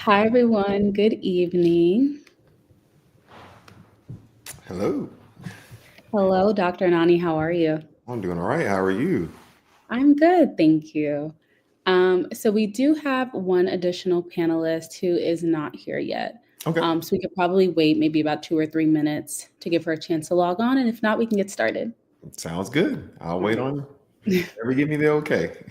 Hi, everyone. Good evening. Hello. Hello, Dr. Nani. How are you? I'm doing all right. How are you? I'm good, thank you. So we do have one additional panelist who is not here yet. Okay. So we could probably wait maybe about 2 or 3 minutes to give her a chance to log on, and if not, we can get started. Sounds good. I'll All wait right. on whenever you give me the okay.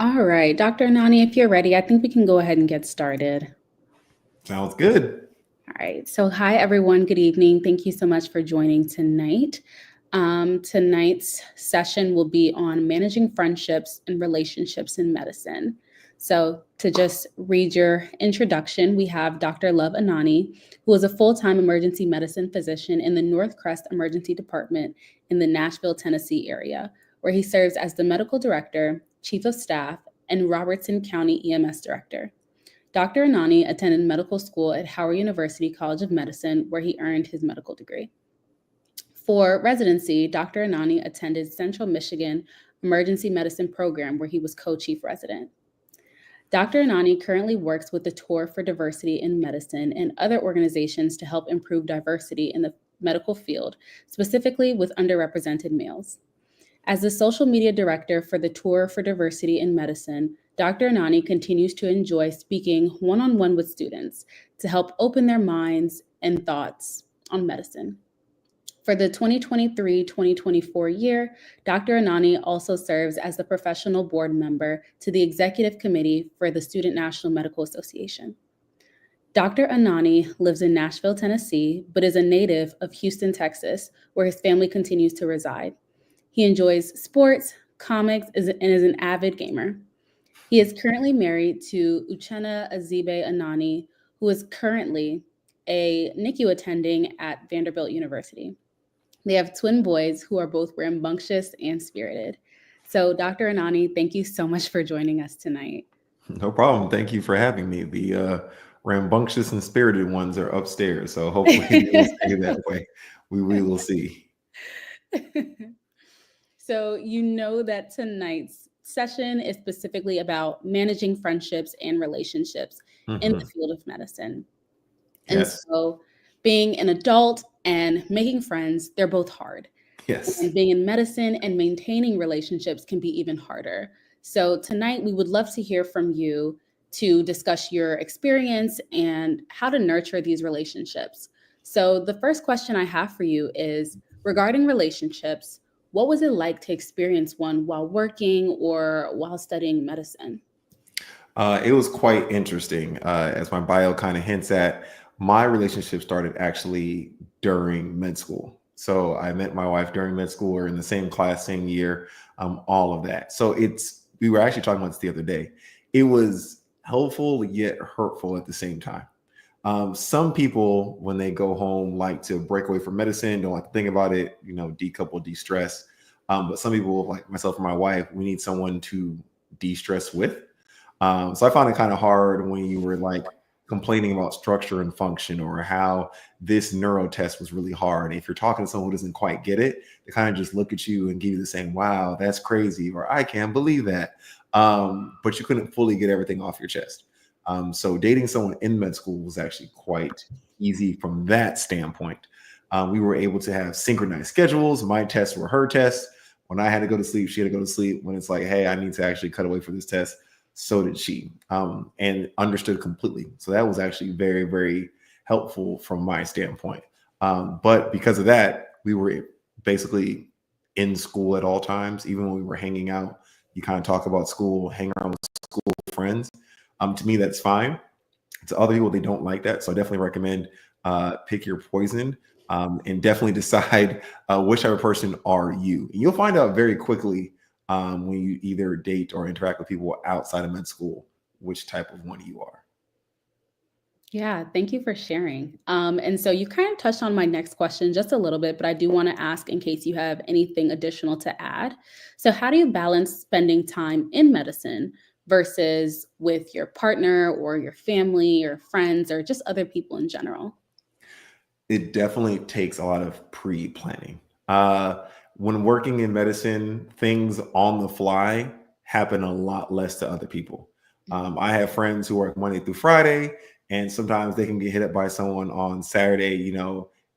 All right, Dr. Nani, if you're ready, I think we can go ahead and get started. Sounds good. All right. So, hi, everyone. Good evening. Thank you so much for joining tonight. Tonight's session will be on managing friendships and relationships in medicine. So, to just read your introduction, we have Dr. Love Anani, who is a full time emergency medicine physician in the North Crest Emergency Department in the Nashville, Tennessee area, where he serves as the medical director, chief of staff, and Robertson County EMS director. Dr. Anani attended medical school at Howard University College of Medicine, where he earned his medical degree. For residency, Dr. Anani attended Central Michigan Emergency Medicine Program, where he was co chief resident. Dr. Anani currently works with the Tour for Diversity in Medicine and other organizations to help improve diversity in the medical field, specifically with underrepresented males. As the social media director for the Tour for Diversity in Medicine, Dr. Anani continues to enjoy speaking one on one with students to help open their minds and thoughts on medicine. For the 2023-2024 year, Dr. Anani also serves as the professional board member to the executive committee for the Student National Medical Association. Dr. Anani lives in Nashville, Tennessee, but is a native of Houston, Texas, where his family continues to reside. He enjoys sports, comics, and is an avid gamer. He is currently married to Uchenna Azibe Anani, who is currently a NICU attending at Vanderbilt University. They have twin boys who are both rambunctious and spirited. So, Dr. Anani, thank you so much for joining us tonight. No problem. Thank you for having me. The rambunctious and spirited ones are upstairs, so hopefully they will stay that way. We will see. So, you know that tonight's session is specifically about managing friendships and relationships in the Hmm. field of medicine. And Yes. so, being an adult and making friends, they're both hard. Yes. And being in medicine and maintaining relationships can be even harder. So, tonight we would love to hear from you to discuss your experience and how to nurture these relationships. So, the first question I have for you is regarding relationships, what was it like to experience one while working or while studying medicine? It was quite interesting. As my bio kind of hints at, my relationship started actually during med school. So I met my wife during med school. We're in the same class, same year, all of that. So we were actually talking about this the other day. It was helpful yet hurtful at the same time. Some people, when they go home, like to break away from medicine, don't like to think about it, decouple, de stress. But some people, like myself and my wife, we need someone to de stress with. So I found it kind of hard when you were like complaining about structure and function, or how this neuro test was really hard. If you're talking to someone who doesn't quite get it, they kind of just look at you and give you the same, wow, that's crazy, or I can't believe that. But you couldn't fully get everything off your chest. So dating someone in med school was actually quite easy from that standpoint. We were able to have synchronized schedules. My tests were her tests. When I had to go to sleep, she had to go to sleep. When it's like, hey, I need to actually cut away for this test, so did she, and understood completely. So that was actually very, very helpful from my standpoint. But because of that, we were basically in school at all times. Even when we were hanging out, you kind of talk about school, hang around with school friends. To me, that's fine. To other people, they don't like that. So I definitely recommend pick your poison, and definitely decide which type of person are you. And you'll find out very quickly when you either date or interact with people outside of med school which type of one you are. Yeah, thank you for sharing. And so you kind of touched on my next question just a little bit, but I do want to ask in case you have anything additional to add. So, how do you balance spending time in medicine versus with your partner or your family or friends or just other people in general? It definitely takes a lot of pre-planning. Uh, when working in medicine, things on the fly happen a lot less to other people. I have friends who work Monday through Friday, and sometimes they can get hit up by someone on Saturday,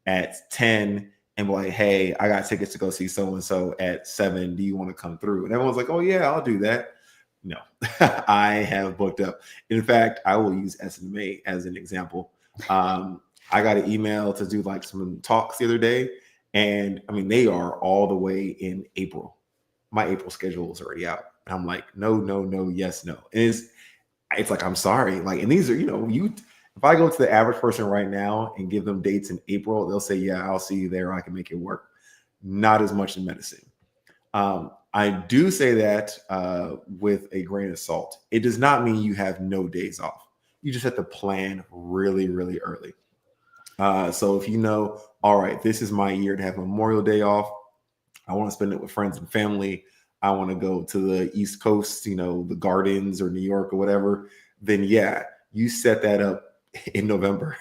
at 10 and be like, hey, I got tickets to go see so and so at 7. Do you want to come through? And everyone's like, oh, yeah, I'll do that. No, I have booked up. In fact, I will use SMA as an example. Um, I got an email to do like some talks the other day, and I mean, they are all the way in April. My April schedule is already out. And I'm like, no, no, no, yes, no. And it's like, I'm sorry. Like, and these are, if I go to the average person right now and give them dates in April, they'll say, yeah, I'll see you there. I can make it work. Not as much in medicine. I do say that with a grain of salt. It does not mean you have no days off. You just have to plan really, really early. So if you know, all right, this is my year to have Memorial Day off. I want to spend it with friends and family. I want to go to the East Coast, the gardens or New York or whatever. Then yeah, you set that up in November.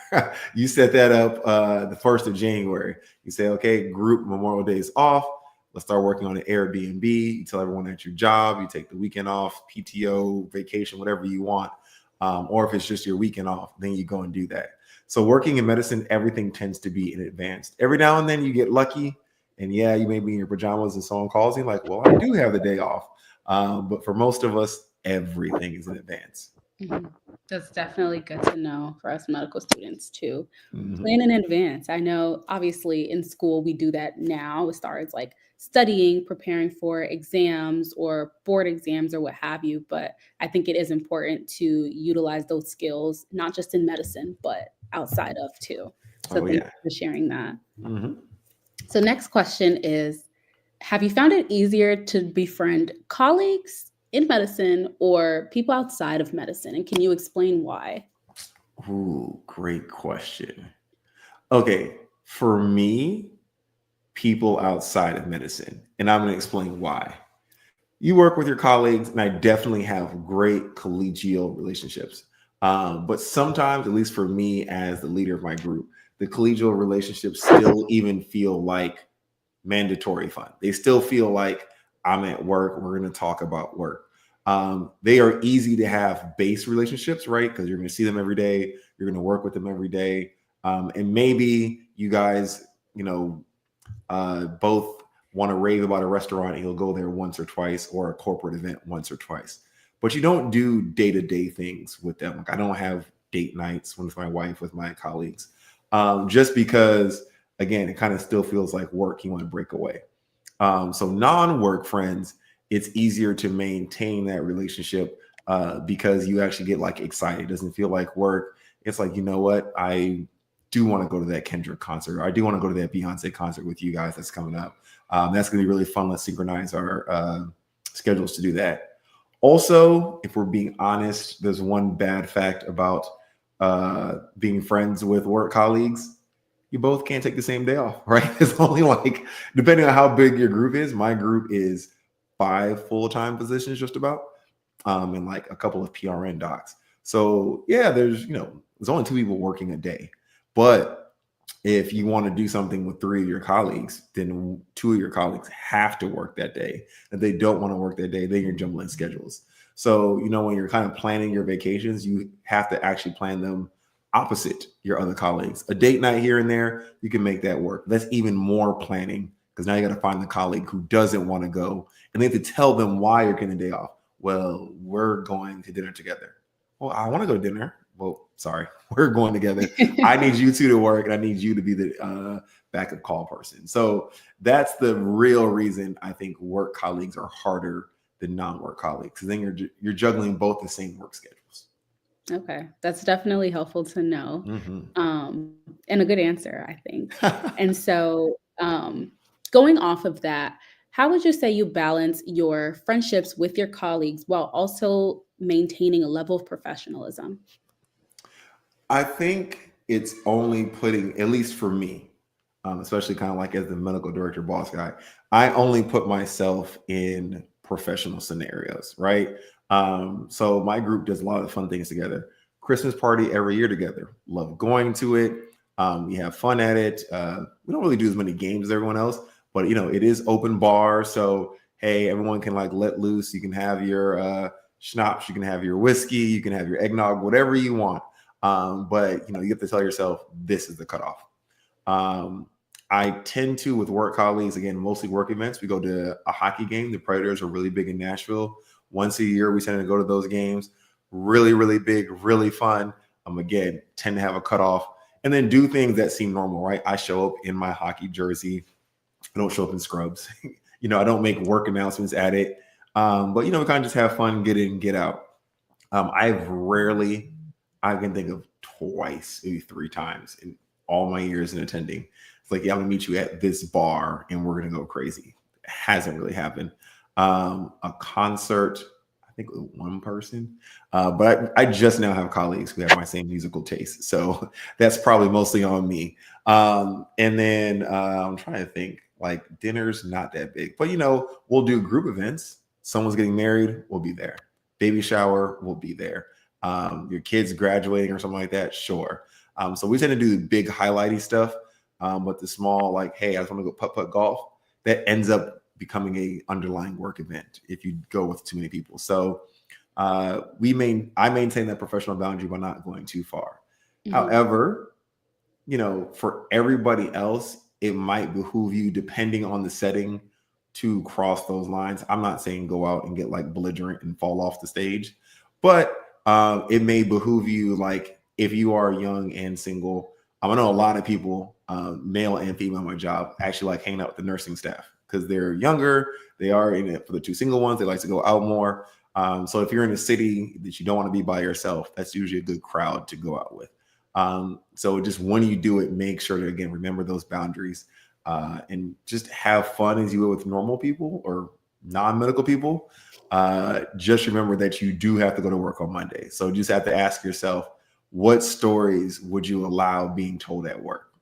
You set that up the 1st of January. You say, okay, group Memorial Day is off. Let's start working on an Airbnb. You tell everyone at your job, you take the weekend off, PTO, vacation, whatever you want. Or if it's just your weekend off, then you go and do that. So working in medicine, everything tends to be in advance. Every now and then you get lucky, and yeah, you may be in your pajamas and someone calls you like, well, I do have the day off. But for most of us, everything is in advance. Mhm. That's definitely good to know for us medical students to Mhm. plan in advance. I know, obviously, in school, we do that now as far as like studying, preparing for exams or board exams or what have you. But I think it is important to utilize those skills, not just in medicine, but outside of too. So Oh thank you yeah. for sharing that. Mhm. So, next question is, have you found it easier to befriend colleagues in medicine or people outside of medicine? And can you explain why? Ooh, great question. Okay, for me, people outside of medicine, and I'm going to explain why. You work with your colleagues, and I definitely have great collegial relationships. But sometimes, at least for me as the leader of my group, the collegial relationships still even feel like mandatory fun. They still feel like I'm at work. We're going to talk about work. They are easy to have base relationships, right? Because you're going to see them every day. You're going to work with them every day. And maybe you guys, both want to rave about a restaurant and you'll go there once or twice, or a corporate event once or twice. But you don't do day-to-day things with them. Like I don't have date nights with my wife, with my colleagues, just because, again, it kind of still feels like work. You want to break away. So non-work friends, it's easier to maintain that relationship because you actually get like excited. It doesn't feel like work. It's like, you know what? I do want to go to that Kendrick concert. Or I do want to go to that Beyonce concert with you guys that's coming up. That's going to be really fun. Let's synchronize our schedules to do that. Also, if we're being honest, there's one bad fact about being friends with work colleagues. You both can't take the same day off, right? It's only like, depending on how big your group is, my group is 5 full-time positions just about, and like a couple of PRN docs. So yeah, there's only two people working a day, but if you want to do something with three of your colleagues, then two of your colleagues have to work that day. If they don't want to work that day, then you're jumbling schedules. So, when you're kind of planning your vacations, you have to actually plan them opposite your other colleagues. A date night here and there, you can make that work. That's even more planning because now you got to find the colleague who doesn't want to go and they have to tell them why you're getting a day off. Well, we're going to dinner together. Well, I want to go to dinner. Well, sorry, we're going together. I need you two to work, and I need you to be the backup call person. So that's the real reason I think work colleagues are harder than non-work colleagues, because then you're juggling both the same work schedules. Okay, that's definitely helpful to know, Mm-hmm. and a good answer, I think. And so, going off of that, how would you say you balance your friendships with your colleagues while also maintaining a level of professionalism? I think it's only putting, at least for me, especially kind of like as the medical director boss guy, I only put myself in professional scenarios, right? So my group does a lot of fun things together. Christmas party every year together. Love going to it. We have fun at it. We don't really do as many games as everyone else, but it is open bar. So hey, everyone can like let loose. You can have your schnapps, you can have your whiskey, you can have your eggnog, whatever you want. But you have to tell yourself this is the cutoff. Um, I tend to, with work colleagues, again, mostly work events. We go to a hockey game. The Predators are really big in Nashville. Once a year, we tend to go to those games. Really, really big, really fun. Again, tend to have a cutoff and then do things that seem normal, right? I show up in my hockey jersey. I don't show up in scrubs. I don't make work announcements at it. But we kind of just have fun, get in, get out. I can think of twice, maybe three times in all my years in attending. It's like, yeah, I'm gonna meet you at this bar and we're gonna go crazy. It hasn't really happened. A concert, I think with one person, but I just now have colleagues who have my same musical taste, so that's probably mostly on me. And then I'm trying to think. Like dinner's not that big, but we'll do group events. Someone's getting married, we'll be there. Baby shower, we'll be there. Your kids graduating or something like that, sure. So we tend to do big highlighty stuff, but the small, like, hey, I just want to go putt golf, that ends up becoming a underlying work event if you go with too many people. So I maintain that professional boundary by not going too far. Mhm. However, for everybody else, it might behoove you, depending on the setting, to cross those lines. I'm not saying go out and get like belligerent and fall off the stage, but it may behoove you, like if you are young and single. I know a lot of people, male and female, in my job actually like hanging out with the nursing staff because they're younger. They are in it for the two single ones. They like to go out more. So if you're in a city that you don't want to be by yourself, that's usually a good crowd to go out with. So just when you do it, make sure to again remember those boundaries and just have fun as you would with normal people or non-medical people. Just remember that you do have to go to work on Monday. So you just have to ask yourself, what stories would you allow being told at work?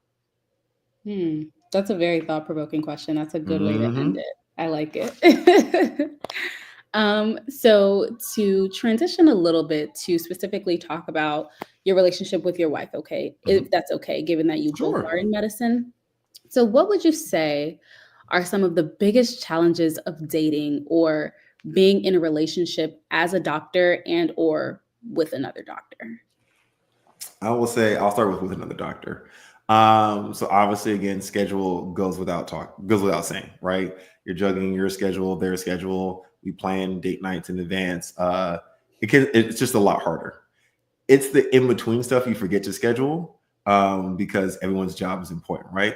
Hmm. That's a very thought-provoking question. That's a good way to end Mm-hmm. it. I like it. So to transition a little bit to specifically talk about your relationship with your wife, okay, Mm-hmm. if that's okay, given that you both are Sure. in medicine. So what would you say are some of the biggest challenges of dating or being in a relationship as a doctor and or with another doctor? I will say I'll start with another doctor. So obviously, again, schedule goes without saying, right? You're juggling your schedule, their schedule. We plan date nights in advance. It's just a lot harder. It's the in between stuff you forget to schedule because everyone's job is important, right?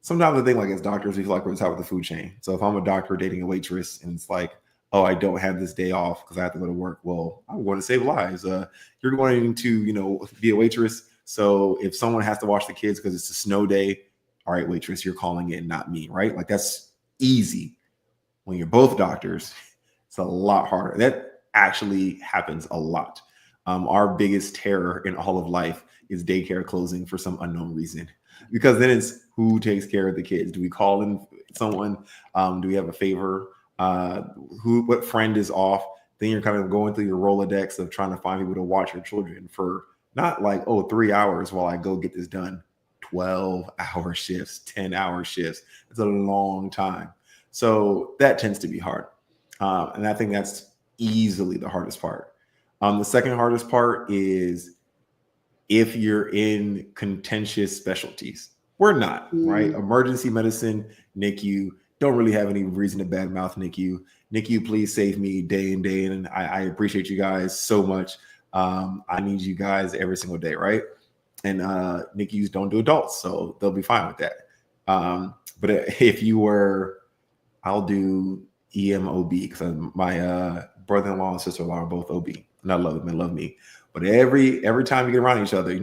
Sometimes I think like as doctors, we feel like we're the top of the food chain. So if I'm a doctor dating a waitress and it's like, oh, I don't have this day off because I have to go to work. Well, I'm going to save lives. You're going to, be a waitress. So if someone has to watch the kids because it's a snow day, all right, waitress, you're calling in, not me, right? Like that's easy. When you're both doctors, it's a lot harder. That actually happens a lot. Our biggest terror in all of life is daycare closing for some unknown reason, because then it's who takes care of the kids. Do we call in someone? Do we have a favor? What friend is off? Then you're kind of going through your Rolodex of trying to find people to watch your children for not like, oh, 3 hours while I go get this done. 12-hour shifts, 10-hour shifts. It's a long time. So that tends to be hard. And I think that's easily the hardest part. The second hardest part is if you're in contentious specialties. We're not, right? Mm. Emergency medicine, NICU, don't really have any reason to badmouth NICU. NICU, please save me day in, day in. And I appreciate you guys so much. I need you guys every single day, right? And NICUs don't do adults, so they'll be fine with that. But if you were, I'll do EMOB because my brother-in-law and sister-in-law are both OB, and I love them and love me. But every time you get around each other,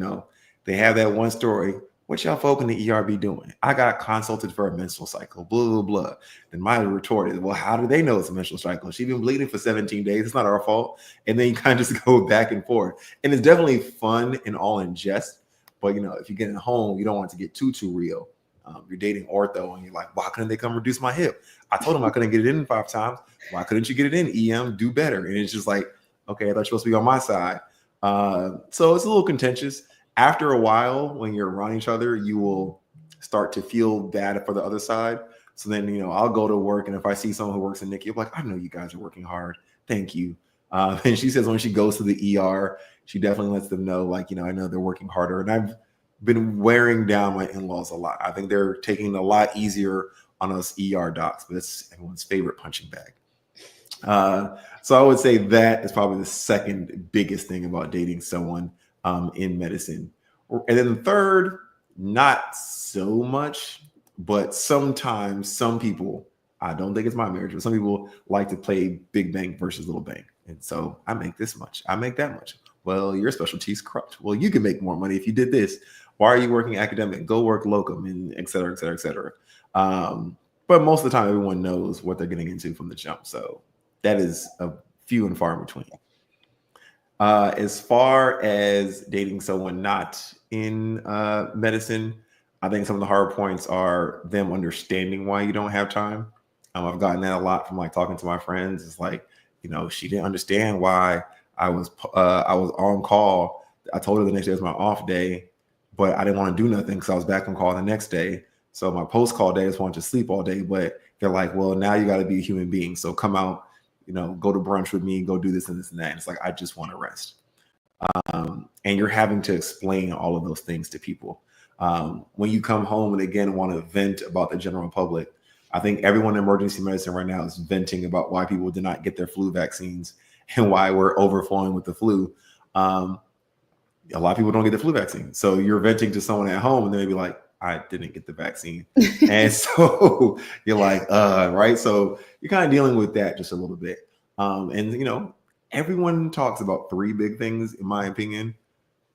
they have that one story. What y'all folk in the ER be doing? I got consulted for a menstrual cycle, blah, blah, blah. Then my retort is, well, how do they know it's a menstrual cycle? She's been bleeding for 17 days. It's not our fault. And then you kind of just go back and forth. And it's definitely fun and all in jest. But, if you get in home, you don't want it to get too real. You're dating ortho and you're like, why couldn't they come reduce my hip? I told them I couldn't get it in 5 times. Why couldn't you get it in, EM? Do better. And it's just like, okay, I thought you were supposed to be on my side. So it's a little contentious. After a while, when you're around each other, you will start to feel bad for the other side. So then, I'll go to work, and if I see someone who works in NICU, I'm like, I know you guys are working hard. Thank you. And she says when she goes to the ER, she definitely lets them know, like, I know they're working harder. And I've been wearing down my in-laws a lot. I think they're taking it a lot easier on us ER docs, but it's everyone's favorite punching bag. So I would say that is probably the second biggest thing about dating someone in medicine. And then the third, not so much, but sometimes some people, I don't think it's my marriage, but some people like to play big bank versus little bank. And so I make this much, I make that much. Well, your specialty is corrupt. Well, you can make more money if you did this. Why are you working academic? Go work locum, and et cetera, et cetera, et cetera. But most of the time, everyone knows what they're getting into from the jump. So that is a few and far in between. As far as dating someone not in medicine, I think some of the hard points are them understanding why you don't have time. I've gotten that a lot from like talking to my friends. It's like, she didn't understand why I was on call. I told her the next day was my off day, but I didn't want to do nothing because I was back on call the next day. So my post call day, I just wanted to sleep all day. But they're like, well, now you got to be a human being. So come out, go to brunch with me, go do this and this and that. And it's like, I just want to rest. And you're having to explain all of those things to people. When you come home and again want to vent about the general public, I think everyone in emergency medicine right now is venting about why people did not get their flu vaccines and why we're overflowing with the flu. A lot of people don't get the flu vaccine. So you're venting to someone at home and they'll be like, I didn't get the vaccine. And so you're like, right. So you're kind of dealing with that just a little bit. And everyone talks about 3 big things, in my opinion: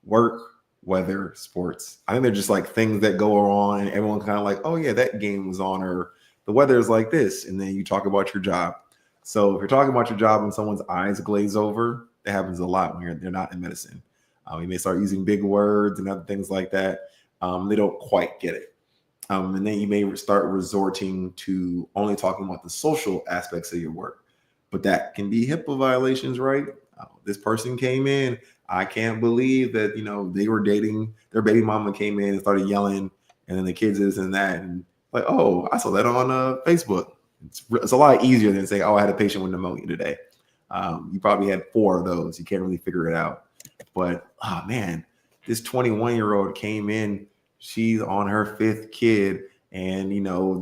work, weather, sports. I think they're just like things that go on and everyone kind of like, oh yeah, that game was on, or the weather is like this. And then you talk about your job. So if you're talking about your job and someone's eyes glaze over, that happens a lot when they're not in medicine. You may start using big words and other things like that. They don't quite get it. And then you may start resorting to only talking about the social aspects of your work. But that can be HIPAA violations, right? This person came in. I can't believe that, they were dating. Their baby mama came in and started yelling. And then the kids this and that. And like, oh, I saw that on Facebook. It's a lot easier than saying, oh, I had a patient with pneumonia today. You probably had 4 of those. You can't really figure it out. But, oh, man, this 21-year-old came in. She's on her 5th kid. And,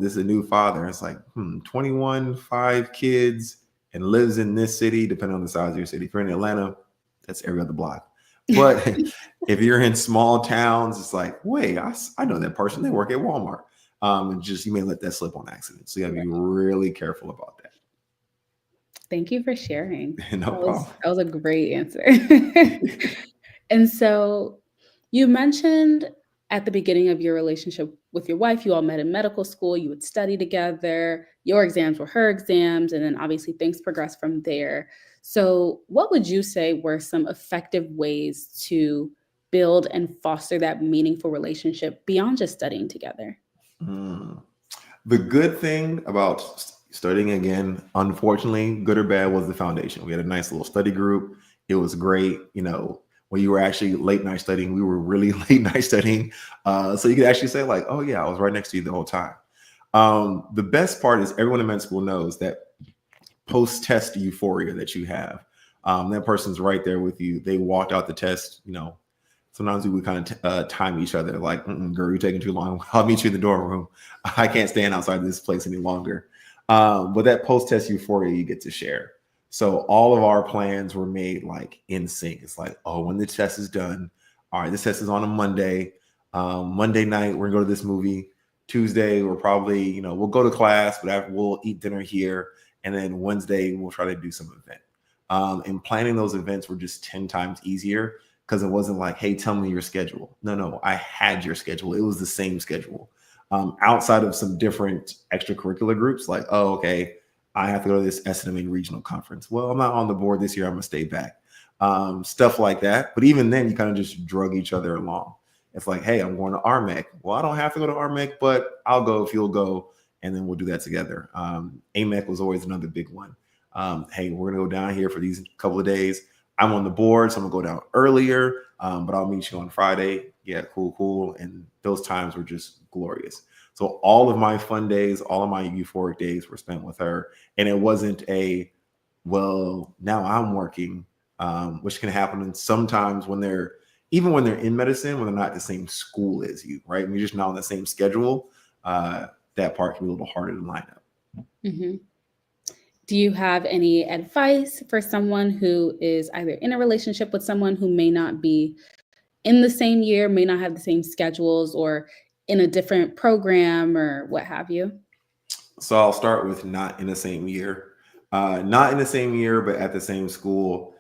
this is a new father. It's like, 21, 5 kids, and lives in this city, depending on the size of your city. If you're in Atlanta, that's every other block. But if you're in small towns, it's like, wait, I know that person. They work at Walmart. And just you may let that slip on accident. So you got to be really careful about that. Thank you for sharing. No problem. That was a great answer. And so you mentioned at the beginning of your relationship with your wife, you all met in medical school, you would study together, your exams were her exams, and then obviously things progressed from there. So what would you say were some effective ways to build and foster that meaningful relationship beyond just studying together? The good thing about Studying again, unfortunately, good or bad, was the foundation. We had a nice little study group. It was great. When you were actually late night studying, we were really late night studying. So you could actually say, like, oh, yeah, I was right next to you the whole time. The best part is everyone in med school knows that post test euphoria that you have. That person's right there with you. They walked out the test. Sometimes we would kind of time each other, like, girl, you're taking too long. I'll meet you in the dorm room. I can't stand outside this place any longer. But that post test euphoria you get to share. So all of our plans were made like in sync. It's like, oh, when the test is done, all right, this test is on a Monday. Monday night, we're gonna go to this movie. Tuesday, we're probably, we'll go to class, but after we'll eat dinner here. And then Wednesday, we'll try to do some event. And planning those events were just 10 times easier because it wasn't like, hey, tell me your schedule. No, I had your schedule. It was the same schedule. Outside of some different extracurricular groups, like, oh, okay, I have to go to this SNMA regional conference. Well, I'm not on the board this year. I'm going to stay back. Stuff like that. But even then, you kind of just drug each other along. It's like, hey, I'm going to RMEC. Well, I don't have to go to RMEC, but I'll go if you'll go. And then we'll do that together. AMEC was always another big one. Hey, we're going to go down here for these couple of days. I'm on the board, so I'm going to go down earlier, but I'll meet you on Friday. Yeah, cool. And those times were just glorious. So all of my fun days, all of my euphoric days were spent with her. And it wasn't well, now I'm working, which can happen sometimes when they're in medicine, when they're not the same school as you, right? And you're just not on the same schedule. That part can be a little harder to line up. Mm-hmm. Do you have any advice for someone who is either in a relationship with someone who may not be in the same year, may not have the same schedules, or in a different program or what have you? So I'll start with not in the same year. Not in the same year, but at the same school.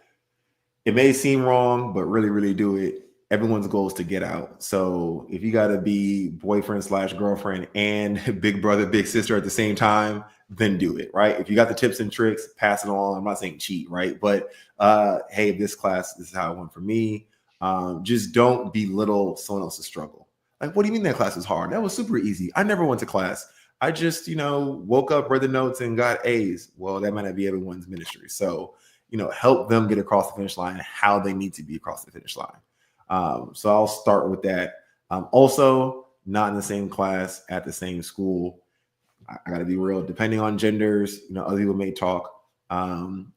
It may seem wrong, but really, really do it. Everyone's goal is to get out. So if you got to be boyfriend slash girlfriend and big brother, big sister at the same time, then do it, right? If you got the tips and tricks, pass it along. I'm not saying cheat, right? But hey, this class, this is how it went for me. Just don't belittle someone else's struggle. Like, what do you mean that class was hard? That was super easy. I never went to class. I just, woke up, read the notes, and got A's. Well, that might not be everyone's ministry. So, help them get across the finish line how they need to be across the finish line. So I'll start with that. Also, not in the same class at the same school. I got to be real. Depending on genders, other people may talk.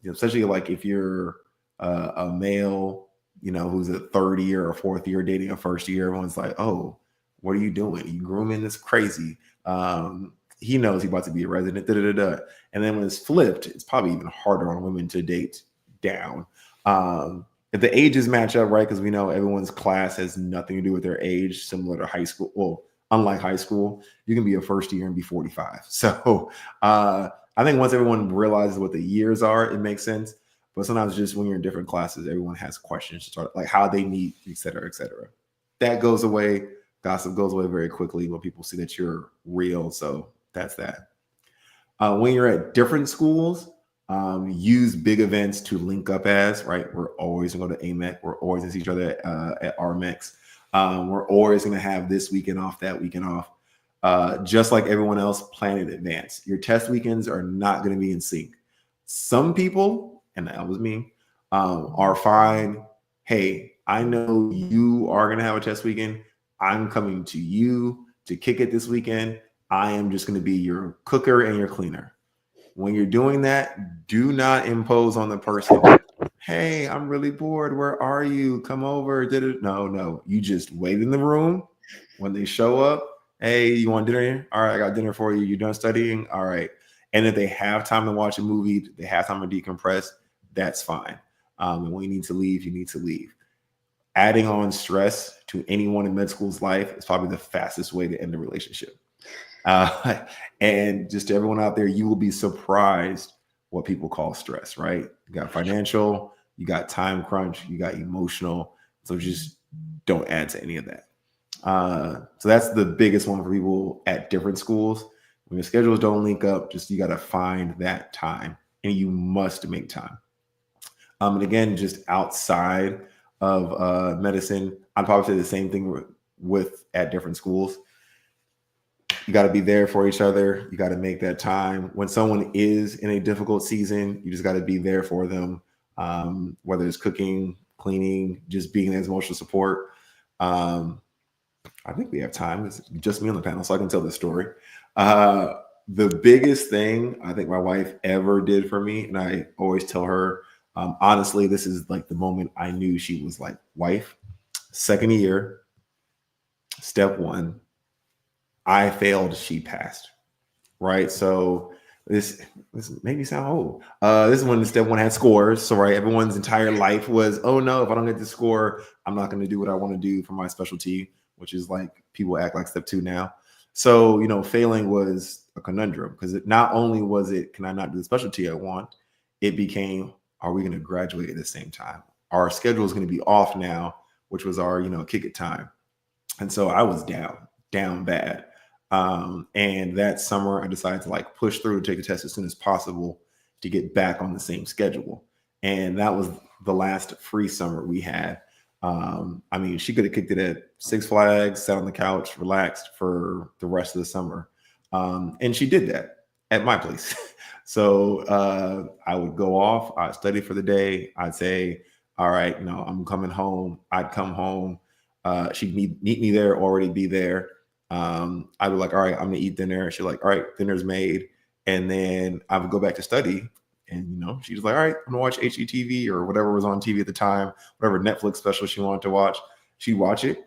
Especially like if you're a male, who's a third year or fourth year dating a first year, everyone's like, "Oh, what are you doing? You grooming? This crazy." He knows he's about to be a resident. And then when it's flipped, it's probably even harder on women to date down. If the ages match up, right? Because we know everyone's class has nothing to do with their age, similar to high school. Well, unlike high school, you can be a first year and be 45. So I think once everyone realizes what the years are, it makes sense. But sometimes just when you're in different classes, everyone has questions to start, like how they meet, et cetera, et cetera. That goes away. Gossip goes away very quickly when people see that you're real. So that's that. When you're at different schools, use big events to link up as, right? We're always going to go to AMEC. We're always going to see each other at RMEX. We're always going to have this weekend off, that weekend off. Just like everyone else, plan in advance. Your test weekends are not going to be in sync. Some people, and that was me, are fine. Hey, I know you are going to have a test weekend. I'm coming to you to kick it this weekend. I am just going to be your cooker and your cleaner. When you're doing that, do not impose on the person. Hey, I'm really bored. Where are you? Come over. No. You just wait in the room. When they show up, hey, you want dinner? All right, I got dinner for you. You done studying? All right. And if they have time to watch a movie, they have time to decompress, that's fine. And when you need to leave, you need to leave. Adding on stress to anyone in med school's life is probably the fastest way to end a relationship. And just to everyone out there, you will be surprised what people call stress, right? You got financial, you got time crunch, you got emotional. So just don't add to any of that. So that's the biggest one for people at different schools. When your schedules don't link up, just you got to find that time and you must make time. And again, just outside of medicine, I'd probably say the same thing with at different schools. You got to be there for each other. You got to make that time. When someone is in a difficult season, you just got to be there for them, whether it's cooking, cleaning, just being as emotional support. Um, I think we have time. It's just me on the panel, so I can tell this story. Uh, the biggest thing I think my wife ever did for me, and I always tell her, honestly, this is like the moment I knew she was like wife. Second year, step one, I failed, she passed. Right. So this made me sound old. This is when step one had scores. So right, everyone's entire life was, oh no, if I don't get the score, I'm not going to do what I want to do for my specialty, which is like people act like step two now. So failing was a conundrum because it not only was it can I not do the specialty I want, it became are we going to graduate at the same time? Our schedule is going to be off now, which was our kick it time. And so I was down bad. And that summer, I decided to like push through to take the test as soon as possible to get back on the same schedule. And that was the last free summer we had. I mean, she could have kicked it at Six Flags, sat on the couch, relaxed for the rest of the summer. And she did that at my place. So I would go off, I'd study for the day. I'd say, all right, I'm coming home. I'd come home. She'd meet me there, already be there. I'd be like, all right, I'm gonna eat dinner. She's like, all right, dinner's made. And then I would go back to study. And she's like, all right, I'm gonna watch HGTV or whatever was on TV at the time, whatever Netflix special she wanted to watch. She'd watch it.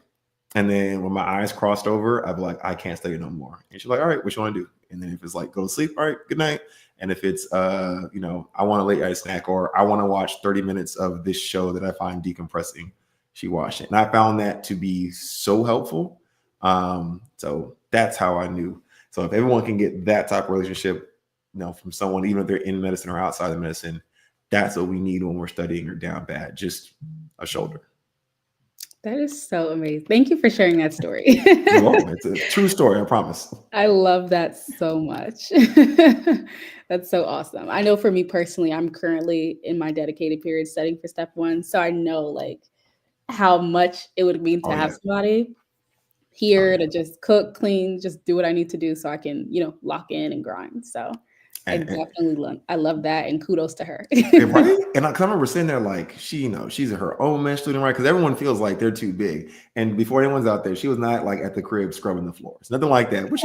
And then when my eyes crossed over, I'd be like, I can't study no more. And she's like, all right, what you want to do? And then if it's like go to sleep, all right, good night. And if it's I want a late night snack or I want to watch 30 minutes of this show that I find decompressing, she watched it. And I found that to be so helpful. So that's how I knew. So if everyone can get that type of relationship, from someone, even if they're in medicine or outside of medicine, that's what we need when we're studying or down bad, just a shoulder. That is so amazing. Thank you for sharing that story. You're welcome. It's a true story, I promise. I love that so much. That's so awesome. I know for me personally, I'm currently in my dedicated period studying for step one. So I know like how much it would mean to Oh have yeah. somebody Oh here yeah. to just cook, clean, just do what I need to do so I can, lock in and grind. So I And definitely love that and kudos to her. right? And I remember sitting there like she, she's her own med student, right? Because everyone feels like they're too big. And before anyone's out there, she was not like at the crib scrubbing the floors, nothing like that. But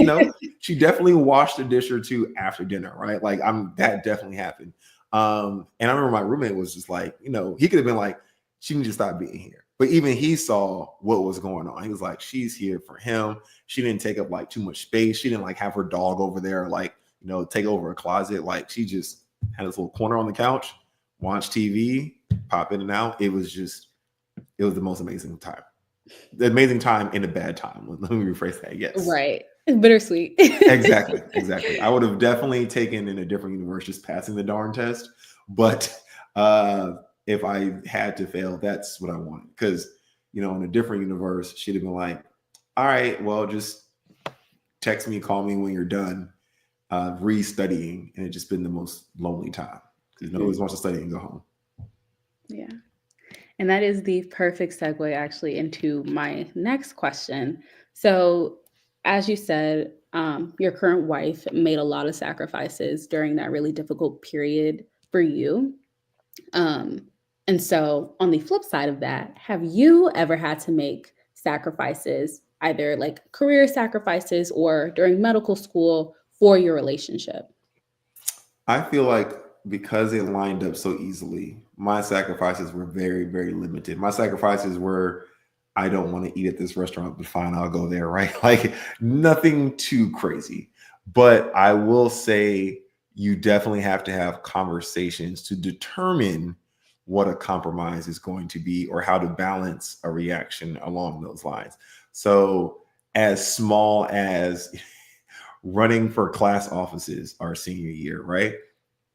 she definitely washed a dish or two after dinner, right? Like that definitely happened. And I remember my roommate was just like, he could have been like, she needs to stop being here. But even he saw what was going on. He was like, she's here for him. She didn't take up like too much space. She didn't like have her dog over there, like, take over a closet. Like she just had this little corner on the couch, watch TV, pop in and out. It was the most amazing time. The amazing time in a bad time. Let me rephrase that. Yes. Right. Bittersweet. Exactly. I would have definitely taken in a different universe just passing the darn test. But if I had to fail, that's what I wanted. Because, in a different universe, she'd have been like, all right, well, just text me, call me when you're done re-studying. And it's just been the most lonely time. Because nobody wants to study and go home. Yeah. And that is the perfect segue actually into my next question. So, as you said, your current wife made a lot of sacrifices during that really difficult period for you. Um, and so, on the flip side of that, have you ever had to make sacrifices, either like career sacrifices or during medical school for your relationship? I feel like because it lined up so easily, my sacrifices were very, very limited. My sacrifices were I don't want to eat at this restaurant, but fine, I'll go there, right? Like nothing too crazy. But I will say you definitely have to have conversations to determine what a compromise is going to be or how to balance a reaction along those lines. So, as small as running for class offices our senior year, right?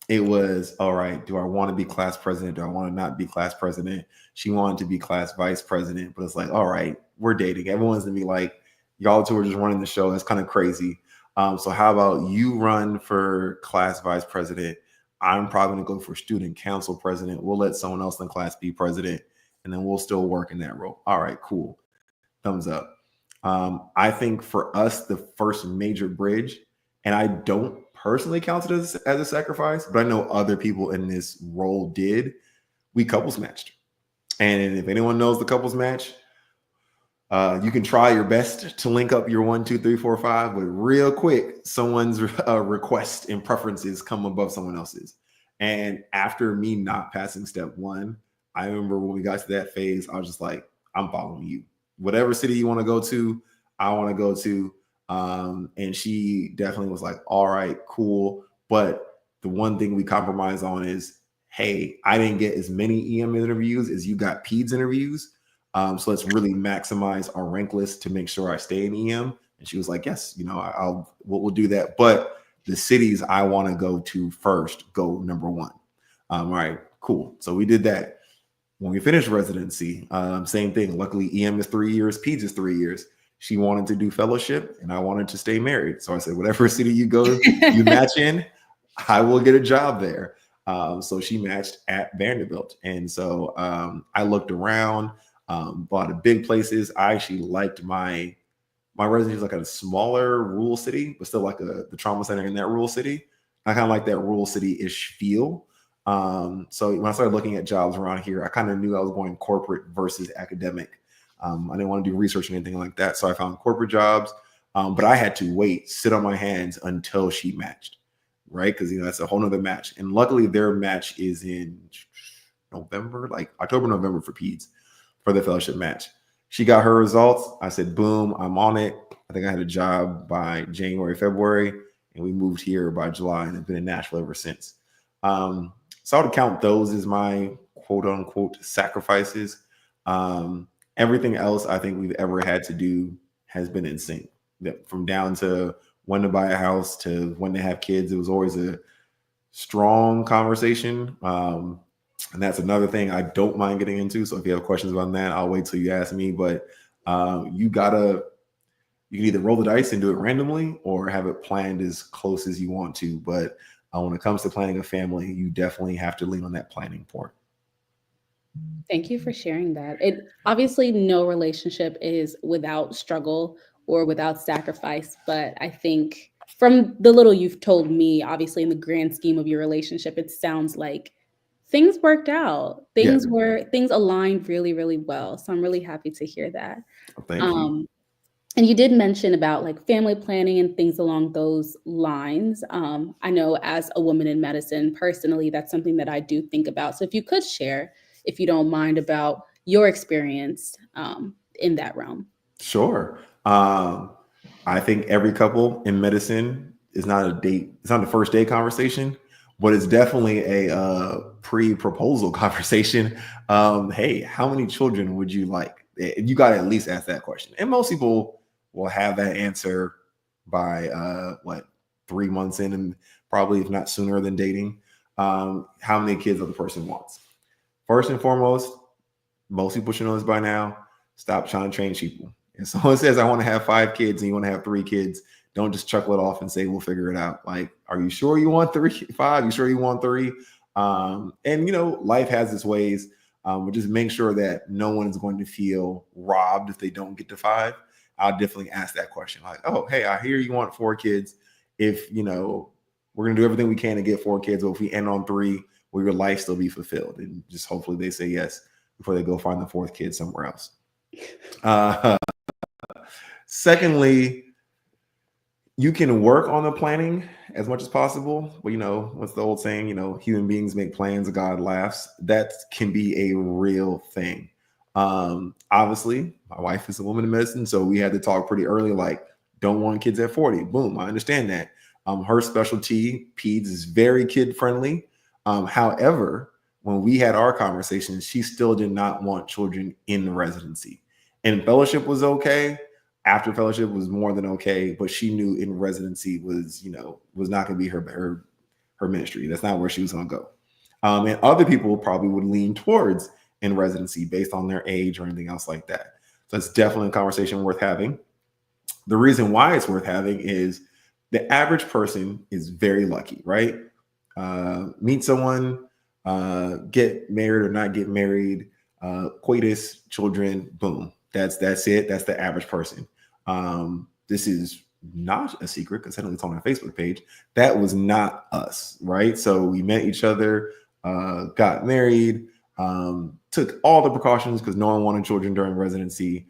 It was all right. Do I want to be class president? Do I want to not be class president? She wanted to be class vice president, but it's like, all right, we're dating. Everyone's gonna be like, y'all two are just running the show. That's kind of crazy. So how about you run for class vice president? I'm probably gonna go for student council president. We'll let someone else in class be president, and then we'll still work in that role. All right, cool. Thumbs up. I think for us, the first major bridge, and I don't personally count it as a sacrifice, but I know other people in this role did. We couples matched. And if anyone knows the couples match, you can try your best to link up your 1, 2, 3, 4, 5, but real quick, someone's request and preferences come above someone else's. And after me not passing step one, I remember when we got to that phase, I was just like, I'm following you. Whatever city you want to go to, I want to go to. And she definitely was like, all right, cool. But the one thing we compromise on is, hey, I didn't get as many EM interviews as you got PEDS interviews. So let's really maximize our rank list to make sure I stay in EM. And she was like, yes, we'll do that. But the cities I want to go to first, go number one. All right, cool. So we did that. When we finished residency, same thing. Luckily, EM is 3 years, PEDS is 3 years. She wanted to do fellowship and I wanted to stay married. So I said, whatever city you go, you match in, I will get a job there. So she matched at Vanderbilt. And so I looked around, bought a big places. I actually liked my residency was like a smaller rural city, but still like the trauma center in that rural city. I kind of like that rural city-ish feel. So when I started looking at jobs around here, I kind of knew I was going corporate versus academic. I didn't want to do research or anything like that. So I found corporate jobs, but I had to sit on my hands until she matched, right? Because, that's a whole nother match. And luckily their match is in November, like October, November for PEDS for the fellowship match. She got her results. I said, boom, I'm on it. I think I had a job by January, February, and we moved here by July and have been in Nashville ever since. So I would count those as my quote unquote sacrifices. Everything else I think we've ever had to do has been in sync. From down to when to buy a house to when to have kids, it was always a strong conversation. And that's another thing I don't mind getting into. So if you have questions about that, I'll wait till you ask me. But you can either roll the dice and do it randomly or have it planned as close as you want to. But when it comes to planning a family, you definitely have to lean on that planning part. Thank you for sharing that. It obviously no relationship is without struggle or without sacrifice, but I think from the little you've told me, obviously in the grand scheme of your relationship, it sounds like things worked out. Yeah. Things aligned really, really well. So I'm really happy to hear that. Thank you. And you did mention about like family planning and things along those lines. I know as a woman in medicine, personally, that's something that I do think about. So if you could share, if you don't mind, about your experience in that realm. Sure. I think every couple in medicine is not a date. It's not the first date conversation, but it's definitely a pre-proposal conversation. Hey, how many children would you like? You got to at least ask that question. And most people will have that answer by 3 months in, and probably if not sooner than dating. How many kids the person wants? First and foremost, most people should know this by now. Stop trying to train people. If someone says, I want to have 5 kids and you want to have 3 kids, don't just chuckle it off and say, we'll figure it out. Like, are you sure you want 5? You sure you want 3? And, life has its ways. But just make sure that no one is going to feel robbed if they don't get to 5. I'll definitely ask that question. Like, oh, hey, I hear you want 4 kids. If, we're going to do everything we can to get 4 kids, but if we end on 3, will your life still be fulfilled? And just hopefully they say yes before they go find the 4th kid somewhere else. Secondly, you can work on the planning as much as possible. But, what's the old saying? Human beings make plans, God laughs. That can be a real thing. Obviously, my wife is a woman in medicine, so we had to talk pretty early, like, don't want kids at 40. Boom, I understand that. Her specialty, PEDS, is very kid-friendly. However, when we had our conversation, she still did not want children in residency. And fellowship was okay. After fellowship was more than okay, but she knew in residency was not going to be her ministry. That's not where she was going to go. And other people probably would lean towards in residency based on their age or anything else like that. So it's definitely a conversation worth having. The reason why it's worth having is the average person is very lucky, right? Meet someone, get married or not get married, coitus, children, boom. That's it. That's the average person. This is not a secret because I know it's on our Facebook page. That was not us, right? So we met each other, got married, took all the precautions because no one wanted children during residency.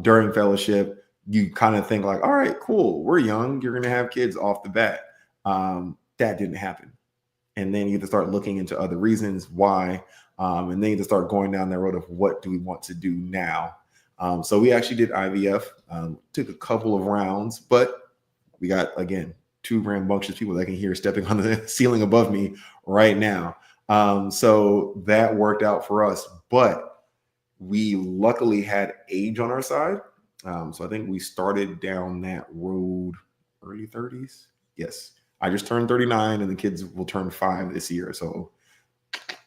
During fellowship, you kind of think like, all right, cool, we're young, you're going to have kids off the bat. That didn't happen. And then you have to start looking into other reasons why. And then you have to start going down that road of what do we want to do now. So we actually did IVF, took a couple of rounds, but we got, again, two rambunctious people that can hear stepping on the ceiling above me right now. So that worked out for us, but we luckily had age on our side. So I think we started down that road early 30s. Yes. I just turned 39 and the kids will turn 5 this year. So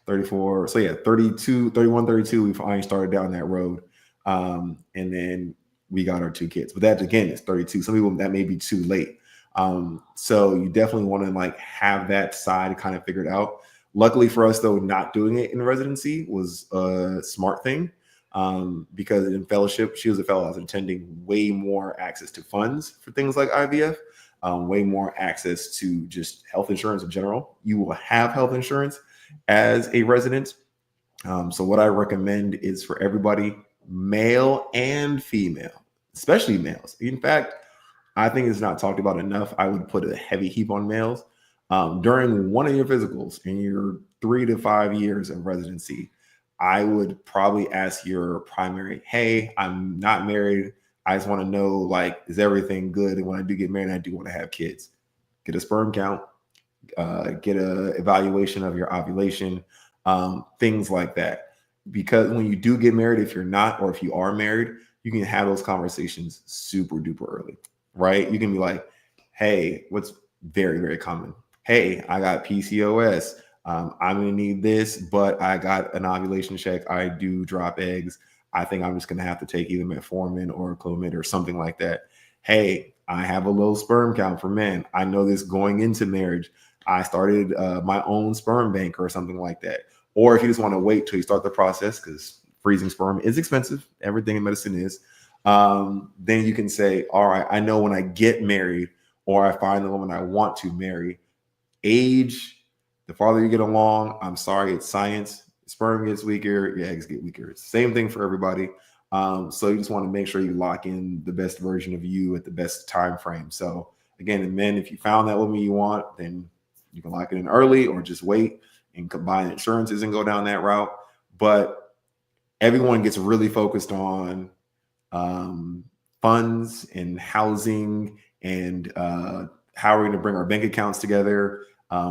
34. So yeah, 32, 31, 32, we finally started down that road. And then we got our 2 kids. But that, again, is 32. Some people, that may be too late. So you definitely want to like have that side kind of figured out. Luckily for us, though, not doing it in residency was a smart thing. Because in fellowship, she was a fellow, I was attending, way more access to funds for things like IVF. Way more access to just health insurance in general. You will have health insurance as a resident. So what I recommend is for everybody, male and female, especially males. In fact, I think it's not talked about enough. I would put a heavy heap on males. During one of your physicals in your 3 to 5 years of residency, I would probably ask your primary, hey, I'm not married. I just want to know, like, is everything good? And when I do get married, I do want to have kids. Get a sperm count, get a evaluation of your ovulation, things like that. Because when you do get married, if you're not, or if you are married, you can have those conversations super duper early, right? You can be like, hey, what's very, very common? Hey, I got PCOS. I'm going to need this, but I got an ovulation check. I do drop eggs. I think I'm just going to have to take either metformin or Clomid or something like that. Hey, I have a low sperm count for men. I know this going into marriage. I started my own sperm bank or something like that. Or if you just want to wait till you start the process, because freezing sperm is expensive, everything in medicine is, then you can say, all right, I know when I get married or I find the woman I want to marry, age, the farther you get along, I'm sorry, it's science. Sperm gets weaker, your eggs get weaker. It's the same thing for everybody. So you just want to make sure you lock in the best version of you at the best time frame. So again, and men, if you found that woman you want, then you can lock it in early or just wait and combine insurances and go down that route. But everyone gets really focused on funds and housing and how we're going to bring our bank accounts together,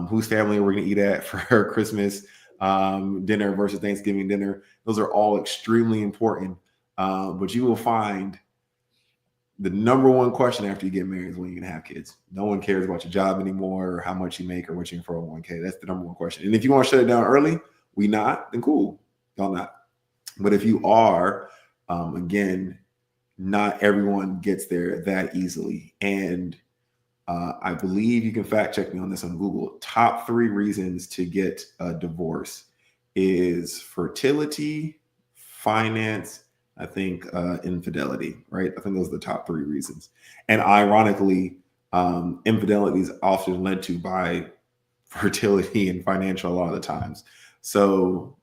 whose family we're going to eat at for Christmas dinner versus Thanksgiving dinner. Those are all extremely important. But you will find the number one question after you get married is when you're going to have kids. No one cares about your job anymore or how much you make or what you can 401k. That's the number one question. And if you want to shut it down early, we not, then cool. Y'all not. But if you are, again, not everyone gets there that easily. And I believe you can fact check me on this on Google. Top 3 reasons to get a divorce is fertility, finance, I think infidelity, right? I think those are the top 3 reasons. And ironically, infidelity is often led to by fertility and financial a lot of the times. So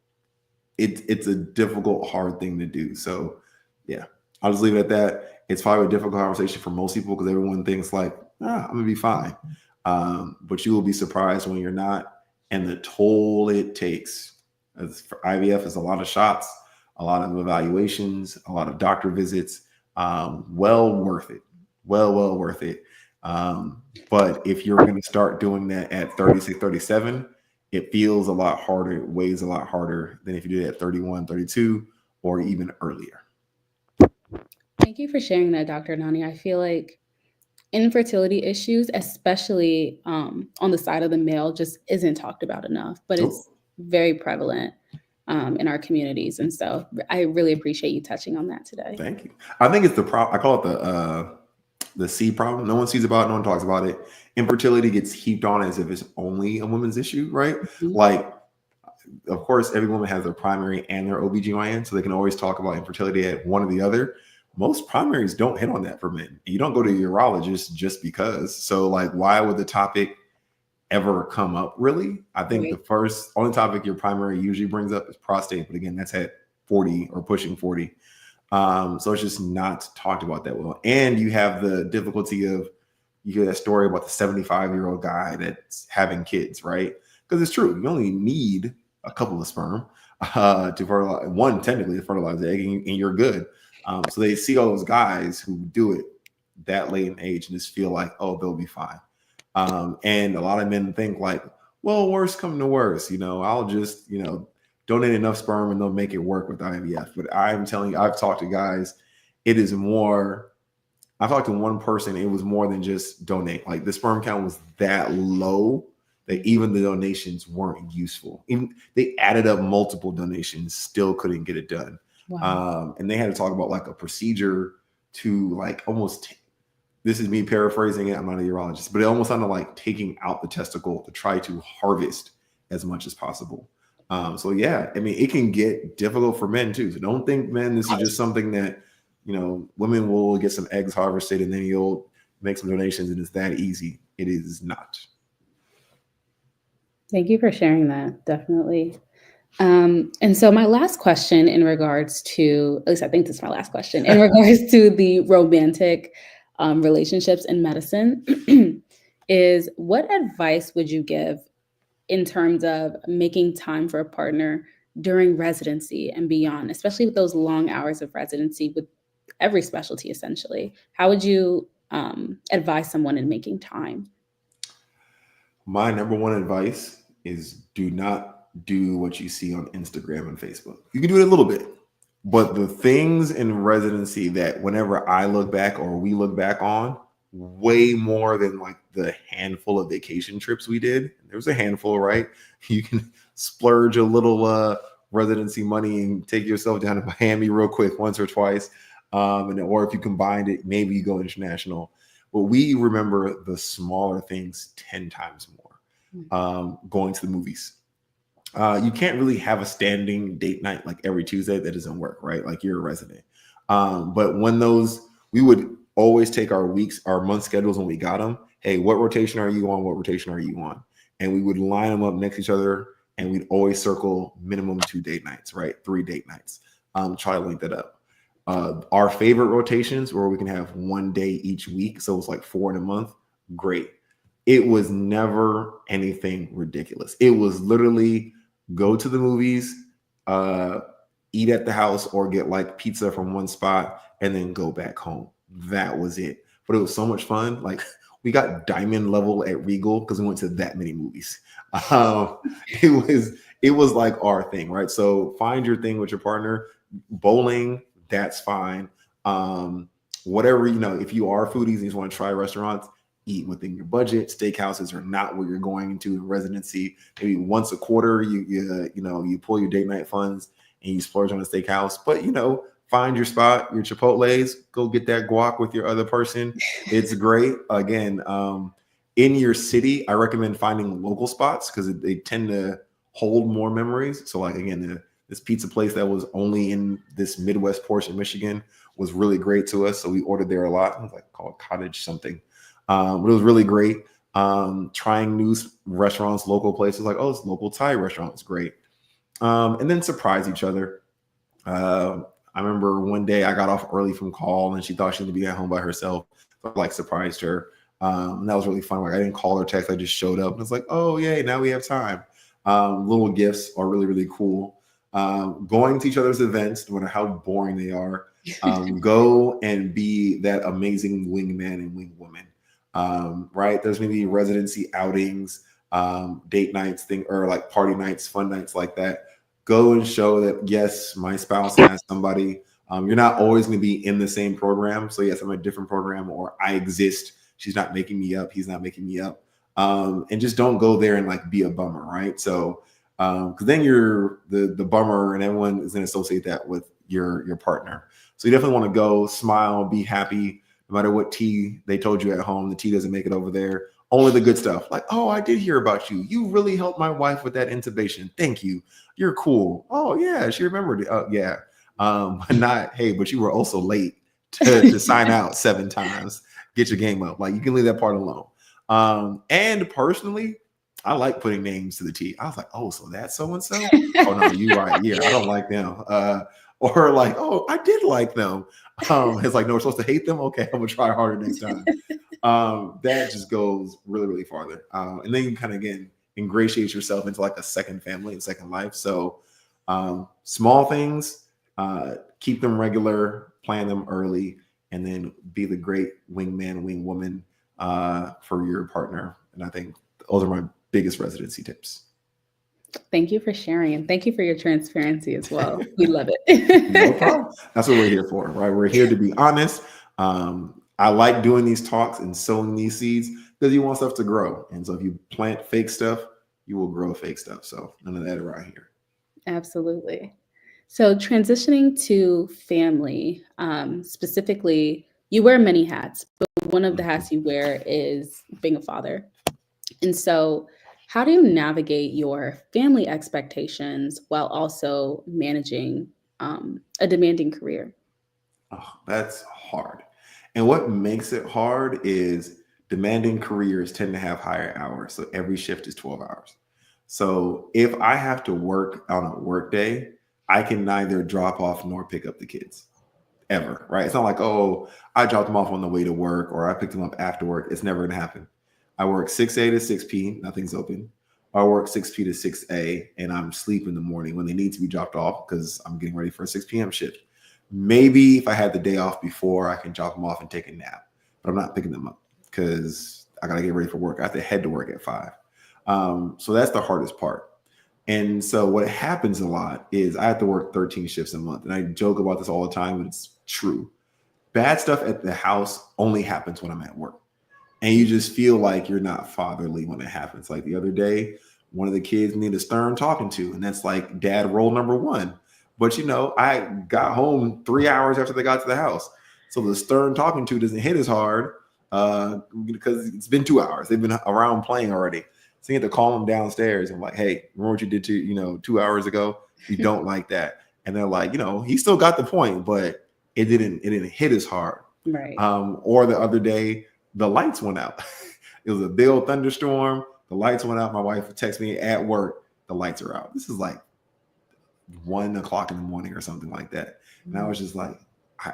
it's a difficult, hard thing to do. So yeah, I'll just leave it at that. It's probably a difficult conversation for most people because everyone thinks like, I'm gonna be fine. But you will be surprised when you're not, and the toll it takes. As for IVF is a lot of shots, a lot of evaluations, a lot of doctor visits. Well worth it. Well worth it. But if you're going to start doing that at 36, 37, it feels a lot harder. It weighs a lot harder than if you did it at 31, 32, or even earlier. Thank you for sharing that, Dr. Nani. I feel like infertility issues, especially on the side of the male, just isn't talked about enough, but Nope. it's very prevalent in our communities. And so I really appreciate you touching on that today. Thank you. I think it's the problem. I call it the C problem. No one sees about it. No one talks about it. Infertility gets heaped on as if it's only a woman's issue, right? Mhm. Like, of course, every woman has their primary and their OBGYN, so they can always talk about infertility at one or the other. most primaries don't hit on that for men. You don't go to a urologist just because. So like, why would the topic ever come up really? I think the Right. first only topic your primary usually brings up is prostate, but again, that's at 40 or pushing 40. So it's just not talked about that well. And you have the difficulty of, you hear that story about the 75-year-old guy that's having kids, right? Because it's true, you only need a couple of sperm to fertilize one, technically, to fertilize the egg, and you're good. So they see all those guys who do it that late in age and just feel like, oh, they'll be fine. And a lot of men think like, well, worst come to worst, I'll just, donate enough sperm and they'll make it work with IVF. But I'm telling you, I've talked to guys, it is more. I've talked to one person, it was more than just donate. Like the sperm count was that low that even the donations weren't useful. Even they added up multiple donations, still couldn't get it done. Wow. And they had to talk about like a procedure to like almost, this is me paraphrasing it, I'm not a urologist, but it almost sounded like taking out the testicle to try to harvest as much as possible. So yeah, I mean, it can get difficult for men too. So don't think, men, this is just something that, women will get some eggs harvested and then you'll make some donations and it's that easy. It is not. Thank you for sharing that. Definitely. And so my last question in regards to, at least I think this is my last question, in regards to the romantic relationships in medicine, is what advice would you give in terms of making time for a partner during residency and beyond, especially with those long hours of residency with every specialty essentially? How would you advise someone in making time? My number one advice is do not do what you see on Instagram and Facebook. You can do it a little bit, but the things in residency that whenever I look back or we look back on, way more than like the handful of vacation trips we did. There was a handful, right? You can splurge a little residency money and take yourself down to Miami real quick once or twice. Or if you combined it, maybe you go international. But we remember the smaller things 10 times more. Going to the movies. You can't really have a standing date night like every Tuesday. That doesn't work, right? Like you're a resident. But when we would always take our weeks, our month schedules when we got them. Hey, what rotation are you on? What rotation are you on? And we would line them up next to each other, and we'd always circle minimum 2 date nights, right? 3 date nights. Try to link that up. Our favorite rotations where we can have 1 day each week, so it's like 4 in a month. Great. It was never anything ridiculous. It was literally go to the movies, eat at the house, or get like pizza from one spot, and then go back home. That was it. But it was so much fun. Like we got diamond level at Regal because we went to that many movies. It was like our thing, right? So find your thing with your partner. Bowling, that's fine. Whatever, if you are foodies and you just want to try restaurants, eat within your budget. Steakhouses are not where you're going into in residency. Maybe once a quarter, you pull your date night funds and you splurge on a steakhouse. But find your spot, your Chipotle's, go get that guac with your other person. It's great. Again, in your city, I recommend finding local spots because they tend to hold more memories. So like, again, this pizza place that was only in this Midwest portion of Michigan was really great to us. So we ordered there a lot. It was like called Cottage something. But it was really great. Trying new restaurants, local places like, oh, it's local Thai restaurant. It's great. And then surprise each other. I remember one day I got off early from call and she thought she was gonna be at home by herself. So I like surprised her. And that was really fun. Like I didn't call or text, I just showed up and it's like, oh yay, now we have time. Little gifts are really, really cool. Going to each other's events, no matter how boring they are, go and be that amazing wingman and wingwoman. Right? There's maybe residency outings, date nights, or like party nights, fun nights like that. Go and show that, yes, my spouse has somebody. You're not always going to be in the same program. So yes, I'm in a different program, or I exist. She's not making me up. He's not making me up. And just don't go there and like be a bummer, right? So, because then you're the bummer, and everyone is going to associate that with your partner. So you definitely want to go, smile, be happy. No matter what tea they told you at home, the tea doesn't make it over there. Only the good stuff. Like, oh, I did hear about you. You really helped my wife with that intubation. Thank you. You're cool. Oh yeah, she remembered it. Oh yeah. But not, hey, but you were also late to sign out 7 times, get your game up. Like, you can leave that part alone. And personally, I like putting names to the T. I was like, oh, so that's so and so. Oh no, you right. Yeah, I don't like them. Or like, oh, I did like them. It's like, no, we're supposed to hate them. Okay, I'm gonna try harder next time. That just goes really, really farther. And then you kind of again ingratiate yourself into like a second family and second life. So small things, keep them regular, plan them early, and then be the great wingman, wingwoman for your partner. And I think those are my biggest residency tips. Thank you for sharing, and thank you for your transparency as well. We love No it. problem. That's what we're here for, right? We're here to be honest. I like doing these talks and sowing these seeds because you want stuff to grow. And so if you plant fake stuff, you will grow fake stuff. So none of that around here. Absolutely. So transitioning to family, specifically, you wear many hats, but one of the Mhm. hats you wear is being a father. And so, how do you navigate your family expectations while also managing a demanding career? Oh, that's hard. And what makes it hard is demanding careers tend to have higher hours. So every shift is 12 hours. So if I have to work on a work day, I can neither drop off nor pick up the kids ever, right? It's not like, oh, I dropped them off on the way to work or I picked them up after work. It's never going to happen. I work 6A to 6P, nothing's open. I work 6P to 6A and I'm asleep in the morning when they need to be dropped off because I'm getting ready for a 6 p.m. shift. Maybe if I had the day off before, I can drop them off and take a nap, but I'm not picking them up because I got to get ready for work. I have to head to work at 5. So that's the hardest part. And so what happens a lot is I have to work 13 shifts a month. And I joke about this all the time, but it's true. Bad stuff at the house only happens when I'm at work. And you just feel like you're not fatherly when it happens. Like the other day, one of the kids needed a stern talking to, and that's like dad role number one. But I got home 3 hours after they got to the house. So the stern talking to doesn't hit as hard because it's been 2 hours. They've been around playing already. So you have to call them downstairs and like, hey, remember what you did 2 hours ago? We don't like that. And they're like, he still got the point, but it didn't hit as hard. Right. Or the other day, the lights went out. It was a big old thunderstorm. The lights went out. My wife texted me at work, the lights are out. This is like 1 o'clock in the morning or something like that. And I was just like,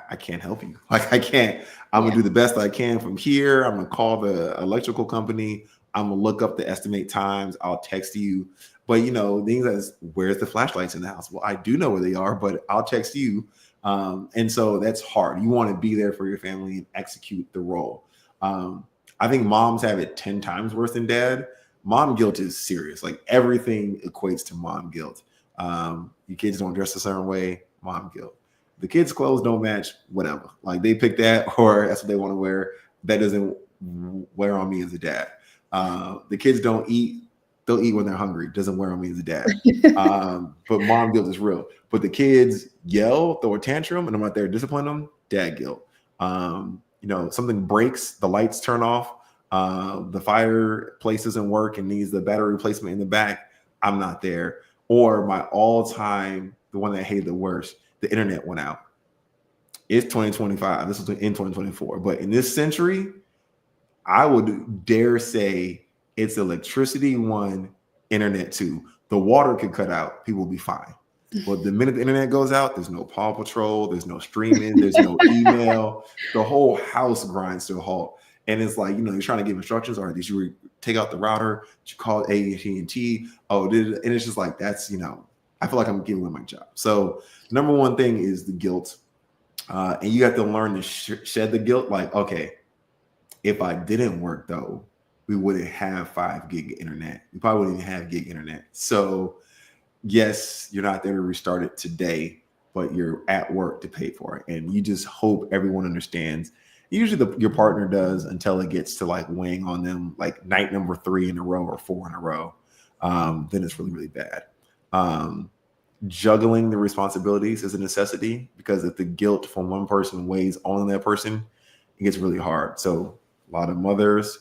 I can't help you. Like, I can't. I'm going to do the best I can from here. I'm going to call the electrical company. I'm going to look up the estimate times. I'll text you. But, things as where's the flashlights in the house? Well, I do know where they are, but I'll text you. And so that's hard. You want to be there for your family and execute the role. I think moms have it 10 times worse than dad. Mom guilt is serious. Like everything equates to mom guilt. Your kids don't dress a certain way, mom guilt. The kids' clothes don't match, whatever. Like they pick that or that's what they want to wear. That doesn't wear on me as a dad. The kids don't eat. They'll eat when they're hungry. Doesn't wear on me as a dad. But mom guilt is real. But the kids yell, throw a tantrum, and I'm not there to discipline them. Dad guilt. Something breaks, the lights turn off, the fireplace doesn't work and needs the battery replacement in the back. I'm not there. Or my all-time, the one that I hated the worst, the internet went out. It's 2025. This was in 2024. But in this century, I would dare say it's electricity 1, internet 2. The water could cut out. People will be fine. But the minute the internet goes out, there's no Paw Patrol, there's no streaming, there's no email. The whole house grinds to a halt. And it's like, you're trying to give instructions. All right, did you take out the router? Did you call AT&T? Oh, and it's just like, that's, I feel like I'm giving my job. So number one thing is the guilt. And you have to learn to shed the guilt. Like, okay, if I didn't work though, we wouldn't have 5 gig internet. We probably wouldn't even have gig internet. So yes, you're not there to restart it today, but you're at work to pay for it. And you just hope everyone understands. Usually your partner does until it gets to like weighing on them, like night number 3 in a row or 4 in a row. Then it's really, really bad. Juggling the responsibilities is a necessity because if the guilt from one person weighs on that person, it gets really hard. So a lot of mothers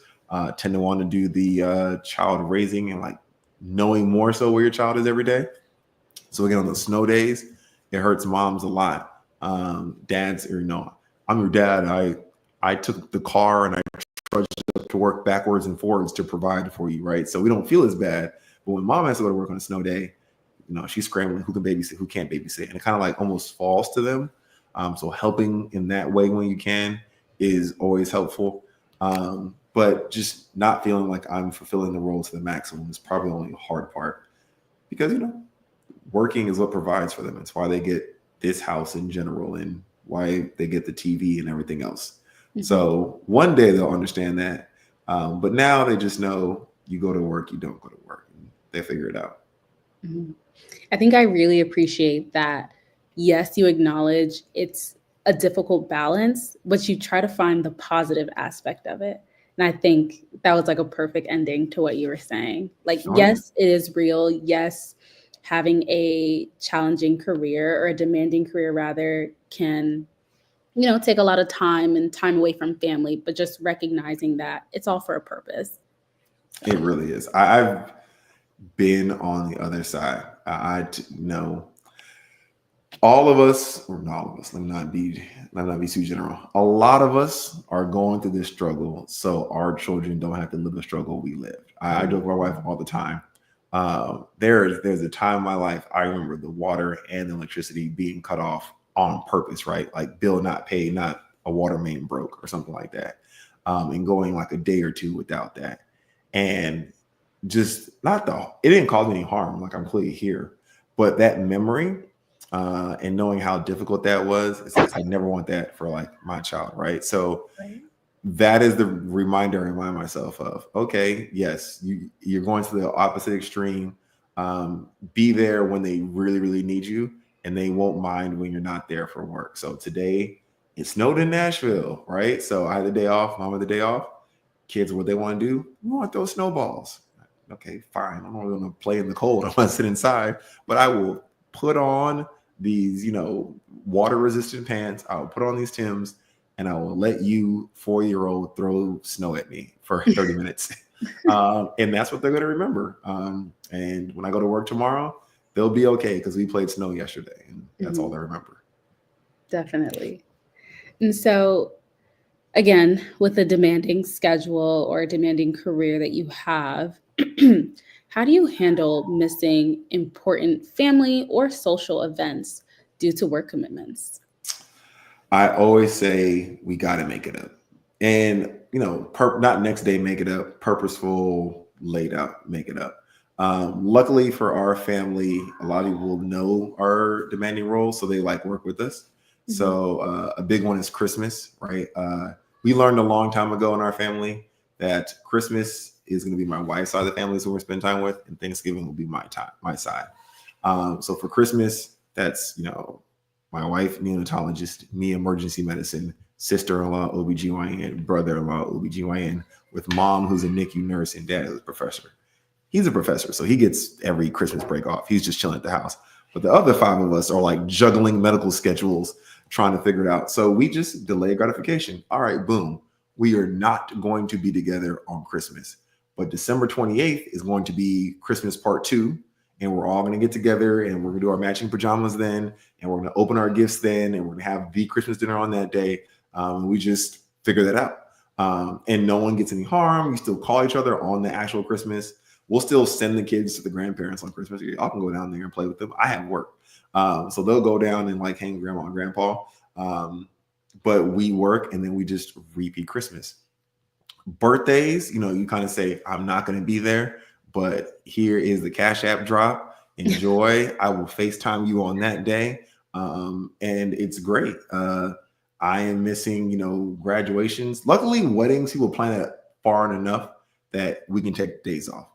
tend to want to do the child raising and like knowing more so where your child is every day. So again, on the snow days, it hurts moms a lot. Dads, I'm your dad. I took the car and I trudged up to work backwards and forwards to provide for you, right? So we don't feel as bad. But when mom has to go to work on a snow day, she's scrambling who can babysit, who can't babysit, and it kind of like almost falls to them. So helping in that way when you can is always helpful. But just not feeling like I'm fulfilling the role to the maximum is probably the only hard part, because working is what provides for them. It's why they get this house in general, and why they get the TV and everything else. Mhm. So one day they'll understand that. But now they just know you go to work, you don't go to work, and they figure it out. Mhm. I think I really appreciate that. Yes, you acknowledge it's a difficult balance, but you try to find the positive aspect of it. And I think that was like a perfect ending to what you were saying. Like, Oh yeah. yes, it is real. Yes, having a challenging career, or a demanding career rather, can, take a lot of time and time away from family, but just recognizing that it's all for a purpose. It So, really is. I've been on the other side. Know all of us, or not all of us. Let me not be too general. A lot of us are going through this struggle, so our children don't have to live the struggle we lived. I joke with my wife all the time. There's a time in my life I remember the water and the electricity being cut off on purpose, right? Like bill not paid, not a water main broke or something like that, and going like a day or two without that, and just not the it didn't cause me any harm. Like I'm clearly here, but that memory, and knowing how difficult that was, it's like I never want that for like my child, right? So right. that is the reminder I remind myself of. Okay, yes, you're going to the opposite extreme. Be there when they really, really need you, and they won't mind when you're not there for work. So today it snowed in Nashville, right? So I had the day off, mom had the day off. Kids, what they want to do? We want to throw snowballs. Okay, fine. I'm not going to play in the cold. I want to sit inside, but I will put on these, water resistant pants. I will put on these Tims, and I will let you 4-year-old throw snow at me for 30 minutes. And that's what they're going to remember. And when I go to work tomorrow, they'll be okay because we played snow yesterday, and that's all Mhm. they remember. Definitely. And so, again, with a demanding schedule or a demanding career that you have, how do you handle missing important family or social events due to work commitments? I always say we got to make it up, and not next day make it up. Purposeful, laid out, make it up. Luckily for our family, a lot of people know our demanding roles, so they like work with us. Mhm. So a big one is Christmas, right? We learned a long time ago in our family that Christmas is going to be my wife's side of the family, so we're spend time with, and Thanksgiving will be my time, my side. So for Christmas, that's my wife, neonatologist, me, emergency medicine, sister-in-law, OBGYN, brother-in-law, OBGYN, with mom, who's a NICU nurse, and dad, who's a professor. He's a professor, so he gets every Christmas break off. He's just chilling at the house. But the other five of us are like juggling medical schedules, trying to figure it out. So we just delay gratification. All right, boom. We are not going to be together on Christmas. But December 28th is going to be Christmas part two. And we're all going to get together, and we're going to do our matching pajamas then. And we're going to open our gifts then. And we're going to have the Christmas dinner on that day. We just figure that out. And no one gets any harm. We still call each other on the actual Christmas. We'll still send the kids to the grandparents on Christmas. Y'all can go down there and play with them. I have work. So they'll go down and like hang with grandma and grandpa. But we work, and then we just repeat Christmas. Birthdays, you kind of say, I'm not going to be there, but here is the Cash App drop. Enjoy. I will FaceTime you on that day. And it's great. I am missing, graduations. Luckily, weddings, people plan it far enough that we can take days off,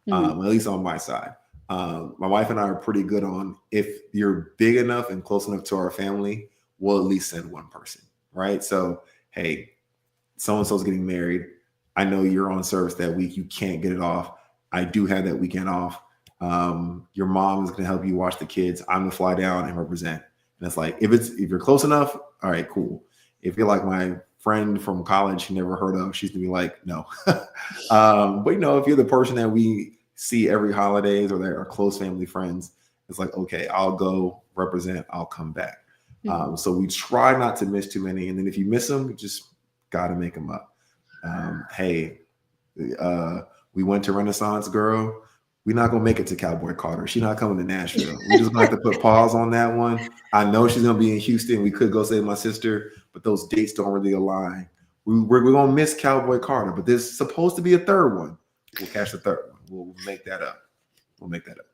Mhm. at least on my side. My wife and I are pretty good on, if you're big enough and close enough to our family, we'll at least send one person, right? So, hey, so and so's getting married. I know you're on service that week. You can't get it off. I do have that weekend off. Your mom is going to help you watch the kids. I'm going to fly down and represent. And it's like, if you're close enough, all right, cool. If you're like my friend from college you never heard of, she's gonna be like, no. But if you're the person that we see every holidays, or they're our close family friends, it's like, okay, I'll go represent. I'll come back. Mhm. So we try not to miss too many. And then if you miss them, you just got to make them up. Hey, uh, we went to Renaissance Girl. We're not gonna make it to Cowboy Carter. She's not coming to Nashville. We just gonna have to put pause on that one. I know she's gonna be in Houston. We could go save my sister, but those dates don't really align. We're gonna miss Cowboy Carter, but there's supposed to be a third one. We'll catch the third one. We'll make that up. We'll make that up.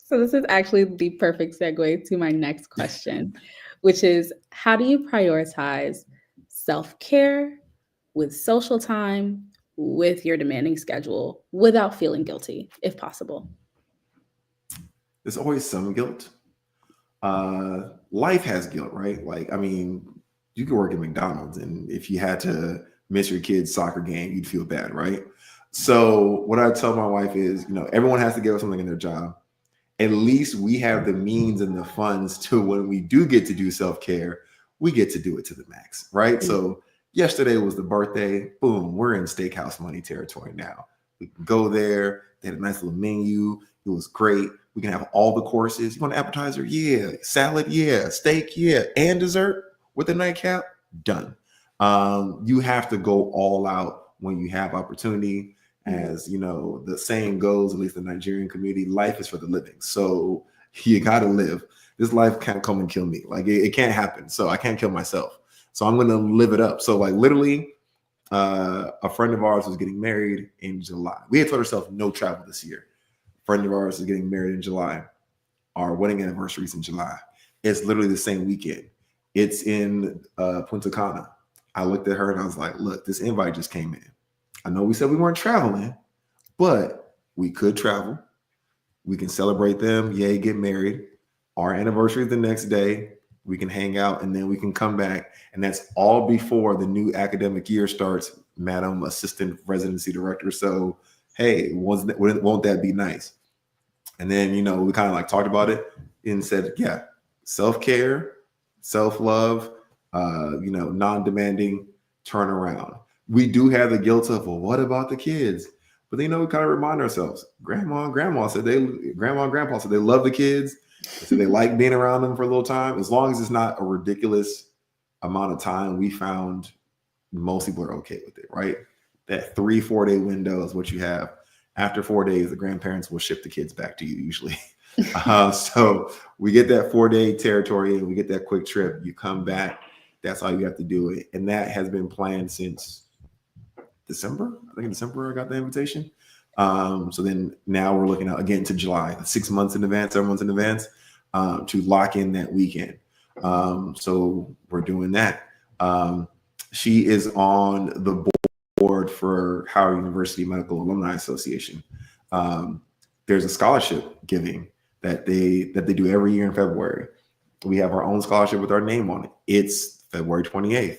So this is actually the perfect segue to my next question, which is how do you prioritize self-care with social time with your demanding schedule without feeling guilty, if possible? There's always some guilt. Life has guilt, right? Like, I mean, you could work at McDonald's, and if you had to miss your kid's soccer game, you'd feel bad, right? So, what I tell my wife is, everyone has to give up something in their job. At least we have the means and the funds to when we do get to do self care, we get to do it to the max, right? Mm. So, yesterday was the birthday. Boom, we're in steakhouse money territory now. We can go there. They had a nice little menu. It was great. We can have all the courses. You want an appetizer? Yeah. Salad? Yeah. Steak? Yeah. And dessert with a nightcap? Done. You have to go all out when you have opportunity. As the saying goes, at least in the Nigerian community, life is for the living. So you got to live. This life can't come and kill me. Like it can't happen. So I can't kill myself. So I'm going to live it up. So like literally, a friend of ours was getting married in July. We had told ourselves no travel this year. A friend of ours is getting married in July. Our wedding anniversary is in July. It's literally the same weekend. It's in Punta Cana. I looked at her and I was like, look, this invite just came in. I know we said we weren't traveling, but we could travel. We can celebrate them. Yay, get married. Our anniversary is the next day. We can hang out and then we can come back. And that's all before the new academic year starts, Madam Assistant Residency Director. So, hey, won't that be nice? And then, we kind of like talked about it and said, yeah, self-care, self-love, non-demanding turnaround. We do have the guilt of, well, what about the kids? But then, we kind of remind ourselves, grandma and grandpa said they love the kids. They said they like being around them for a little time. As long as it's not a ridiculous amount of time, we found most people are okay with it, right? That 3-4 day window is what you have. After 4 days, the grandparents will ship the kids back to you usually. So we get that 4-day territory and we get that quick trip. You come back. That's how you have to do it. And that has been planned since December. I think in December I got the invitation. So then now we're looking out again to July, 6 months in advance, 7 months in advance, to lock in that weekend. So we're doing that. She is on the board for Howard University Medical Alumni Association. There's a scholarship giving that they do every year in February. We have our own scholarship with our name on it. It's February 28th.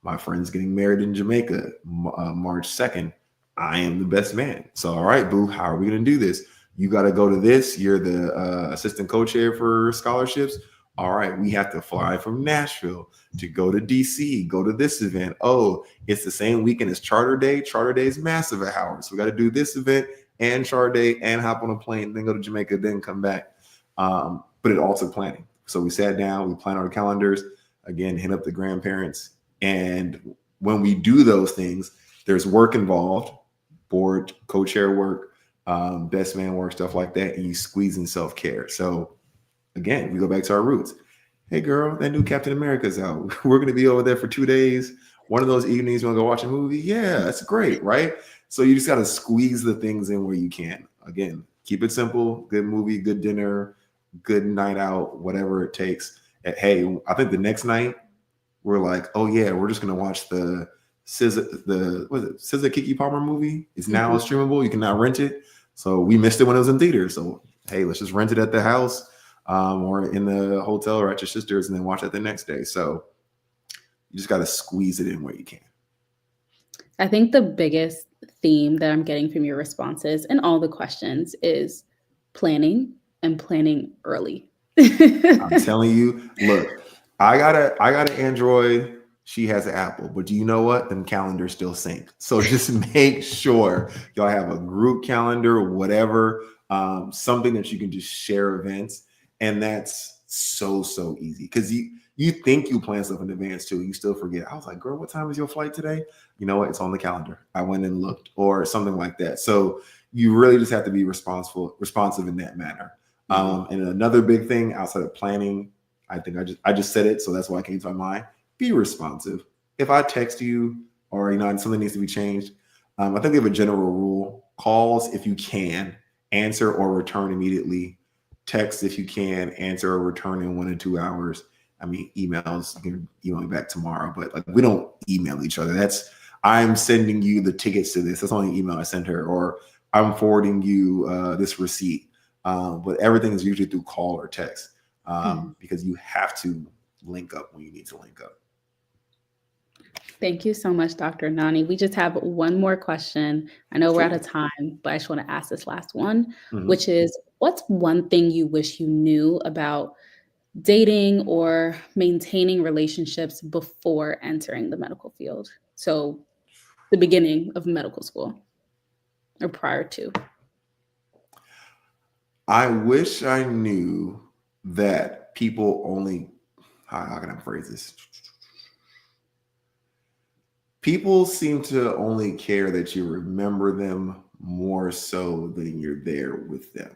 My friend's getting married in Jamaica, March 2nd. I am the best man. So, all right, boo, how are we going to do this? You got to go to this. You're the assistant co-chair for scholarships. All right, we have to fly from Nashville to go to DC, go to this event. Oh, it's the same weekend as Charter Day. Charter Day is massive at Howard. So we got to do this event and Charter Day and hop on a plane, then go to Jamaica, then come back. But it all took planning. So we sat down, we planned our calendars, again, hit up the grandparents. And when we do those things, there's work involved, board, co-chair work, best man work, stuff like that. And you squeeze in self-care. So again, we go back to our roots. Hey girl, that new Captain America's out. We're going to be over there for 2 days. One of those evenings, you want to go watch a movie? Yeah, that's great, right? So you just got to squeeze the things in where you can. Again, keep it simple, good movie, good dinner, good night out, whatever it takes. And hey, I think the next night we're like, oh yeah, we're just going to watch the SZA Kiki Palmer movie. It's now streamable. You can now rent it. So we missed it when it was in theaters. So hey, let's just rent it at the house. Or in the hotel or at your sister's and then watch it the next day. So you just got to squeeze it in where you can. I think the biggest theme that I'm getting from your responses and all the questions is planning and planning early. I'm telling you, look, I got an Android. She has an Apple, but do you know what? Them calendars still sync. So just make sure y'all have a group calendar, whatever, something that you can just share events. And that's so easy because you think you plan stuff in advance too. You still forget. I was like, girl, what time is your flight today? You know what? It's on the calendar. I went and looked, or something like that. So you really just have to be responsive in that manner. And another big thing outside of planning, I think I just said it, so that's why it came to my mind. Be responsive. If I text you, or and something needs to be changed, I think we have a general rule: calls if you can, answer or return immediately. Text if you can, answer or return in 1 to 2 hours. I mean, emails, you can email me back tomorrow, but like we don't email each other. That's I'm sending you the tickets to this. That's the only email I sent her, or I'm forwarding you this receipt. But everything is usually through call or text, because you have to link up when you need to link up. Thank you so much, Dr. Nani. We just have one more question. I know we're out of time, but I just want to ask this last one, which is, what's one thing you wish you knew about dating or maintaining relationships before entering the medical field? So the beginning of medical school or prior to. I wish I knew that people only, how can I phrase this? People seem to only care that you remember them more so than you're there with them.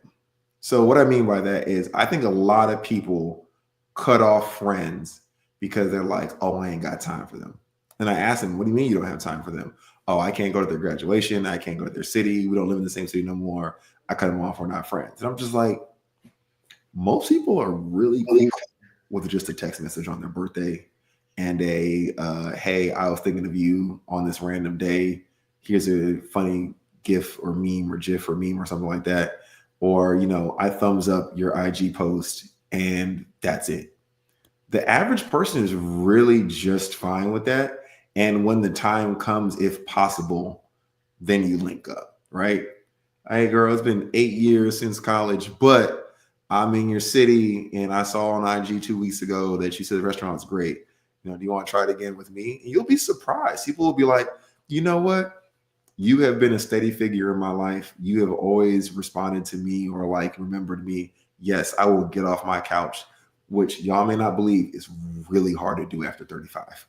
So what I mean by that is I think a lot of people cut off friends because they're like, oh, I ain't got time for them. And I asked them, what do you mean you don't have time for them? Oh, I can't go to their graduation. I can't go to their city. We don't live in the same city no more. I cut them off. We're not friends. And I'm just like, most people are really cool with just a text message on their birthday and hey, I was thinking of you on this random day. Here's a funny gif or meme or gif or meme or something like that. Or, I thumbs up your IG post and that's it. The average person is really just fine with that. And when the time comes, if possible, then you link up, right? Hey, girl, it's been 8 years since college, but I'm in your city and I saw on IG 2 weeks ago that you said the restaurant's great. Do you want to try it again with me? And you'll be surprised. People will be like, you know what? You have been a steady figure in my life. You have always responded to me or like remembered me. Yes, I will get off my couch, which y'all may not believe is really hard to do after 35.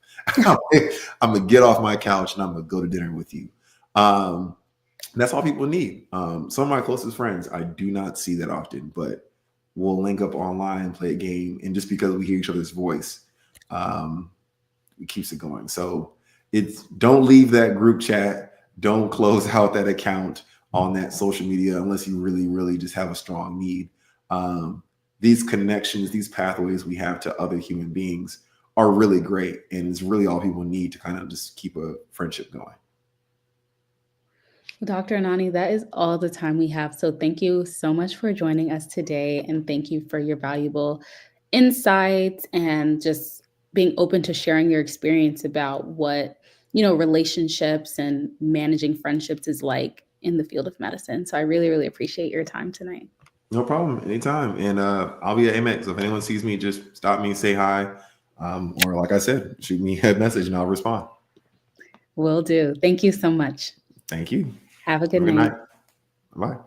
I'm going to get off my couch and I'm going to go to dinner with you. That's all people need. Some of my closest friends, I do not see that often, but we'll link up online, play a game. And just because we hear each other's voice, it keeps it going. So don't leave that group chat. Don't close out that account on that social media unless you really, really just have a strong need. These connections, these pathways we have to other human beings are really great. And it's really all people need to kind of just keep a friendship going. Dr. Nani, that is all the time we have. So thank you so much for joining us today. And thank you for your valuable insights and just being open to sharing your experience about what, relationships and managing friendships is like in the field of medicine. So I really, really appreciate your time tonight. No problem. Anytime. And I'll be at Amex. So if anyone sees me, just stop me, say hi. Or like I said, shoot me a message and I'll respond. Will do. Thank you so much. Thank you. Have a good night. Bye.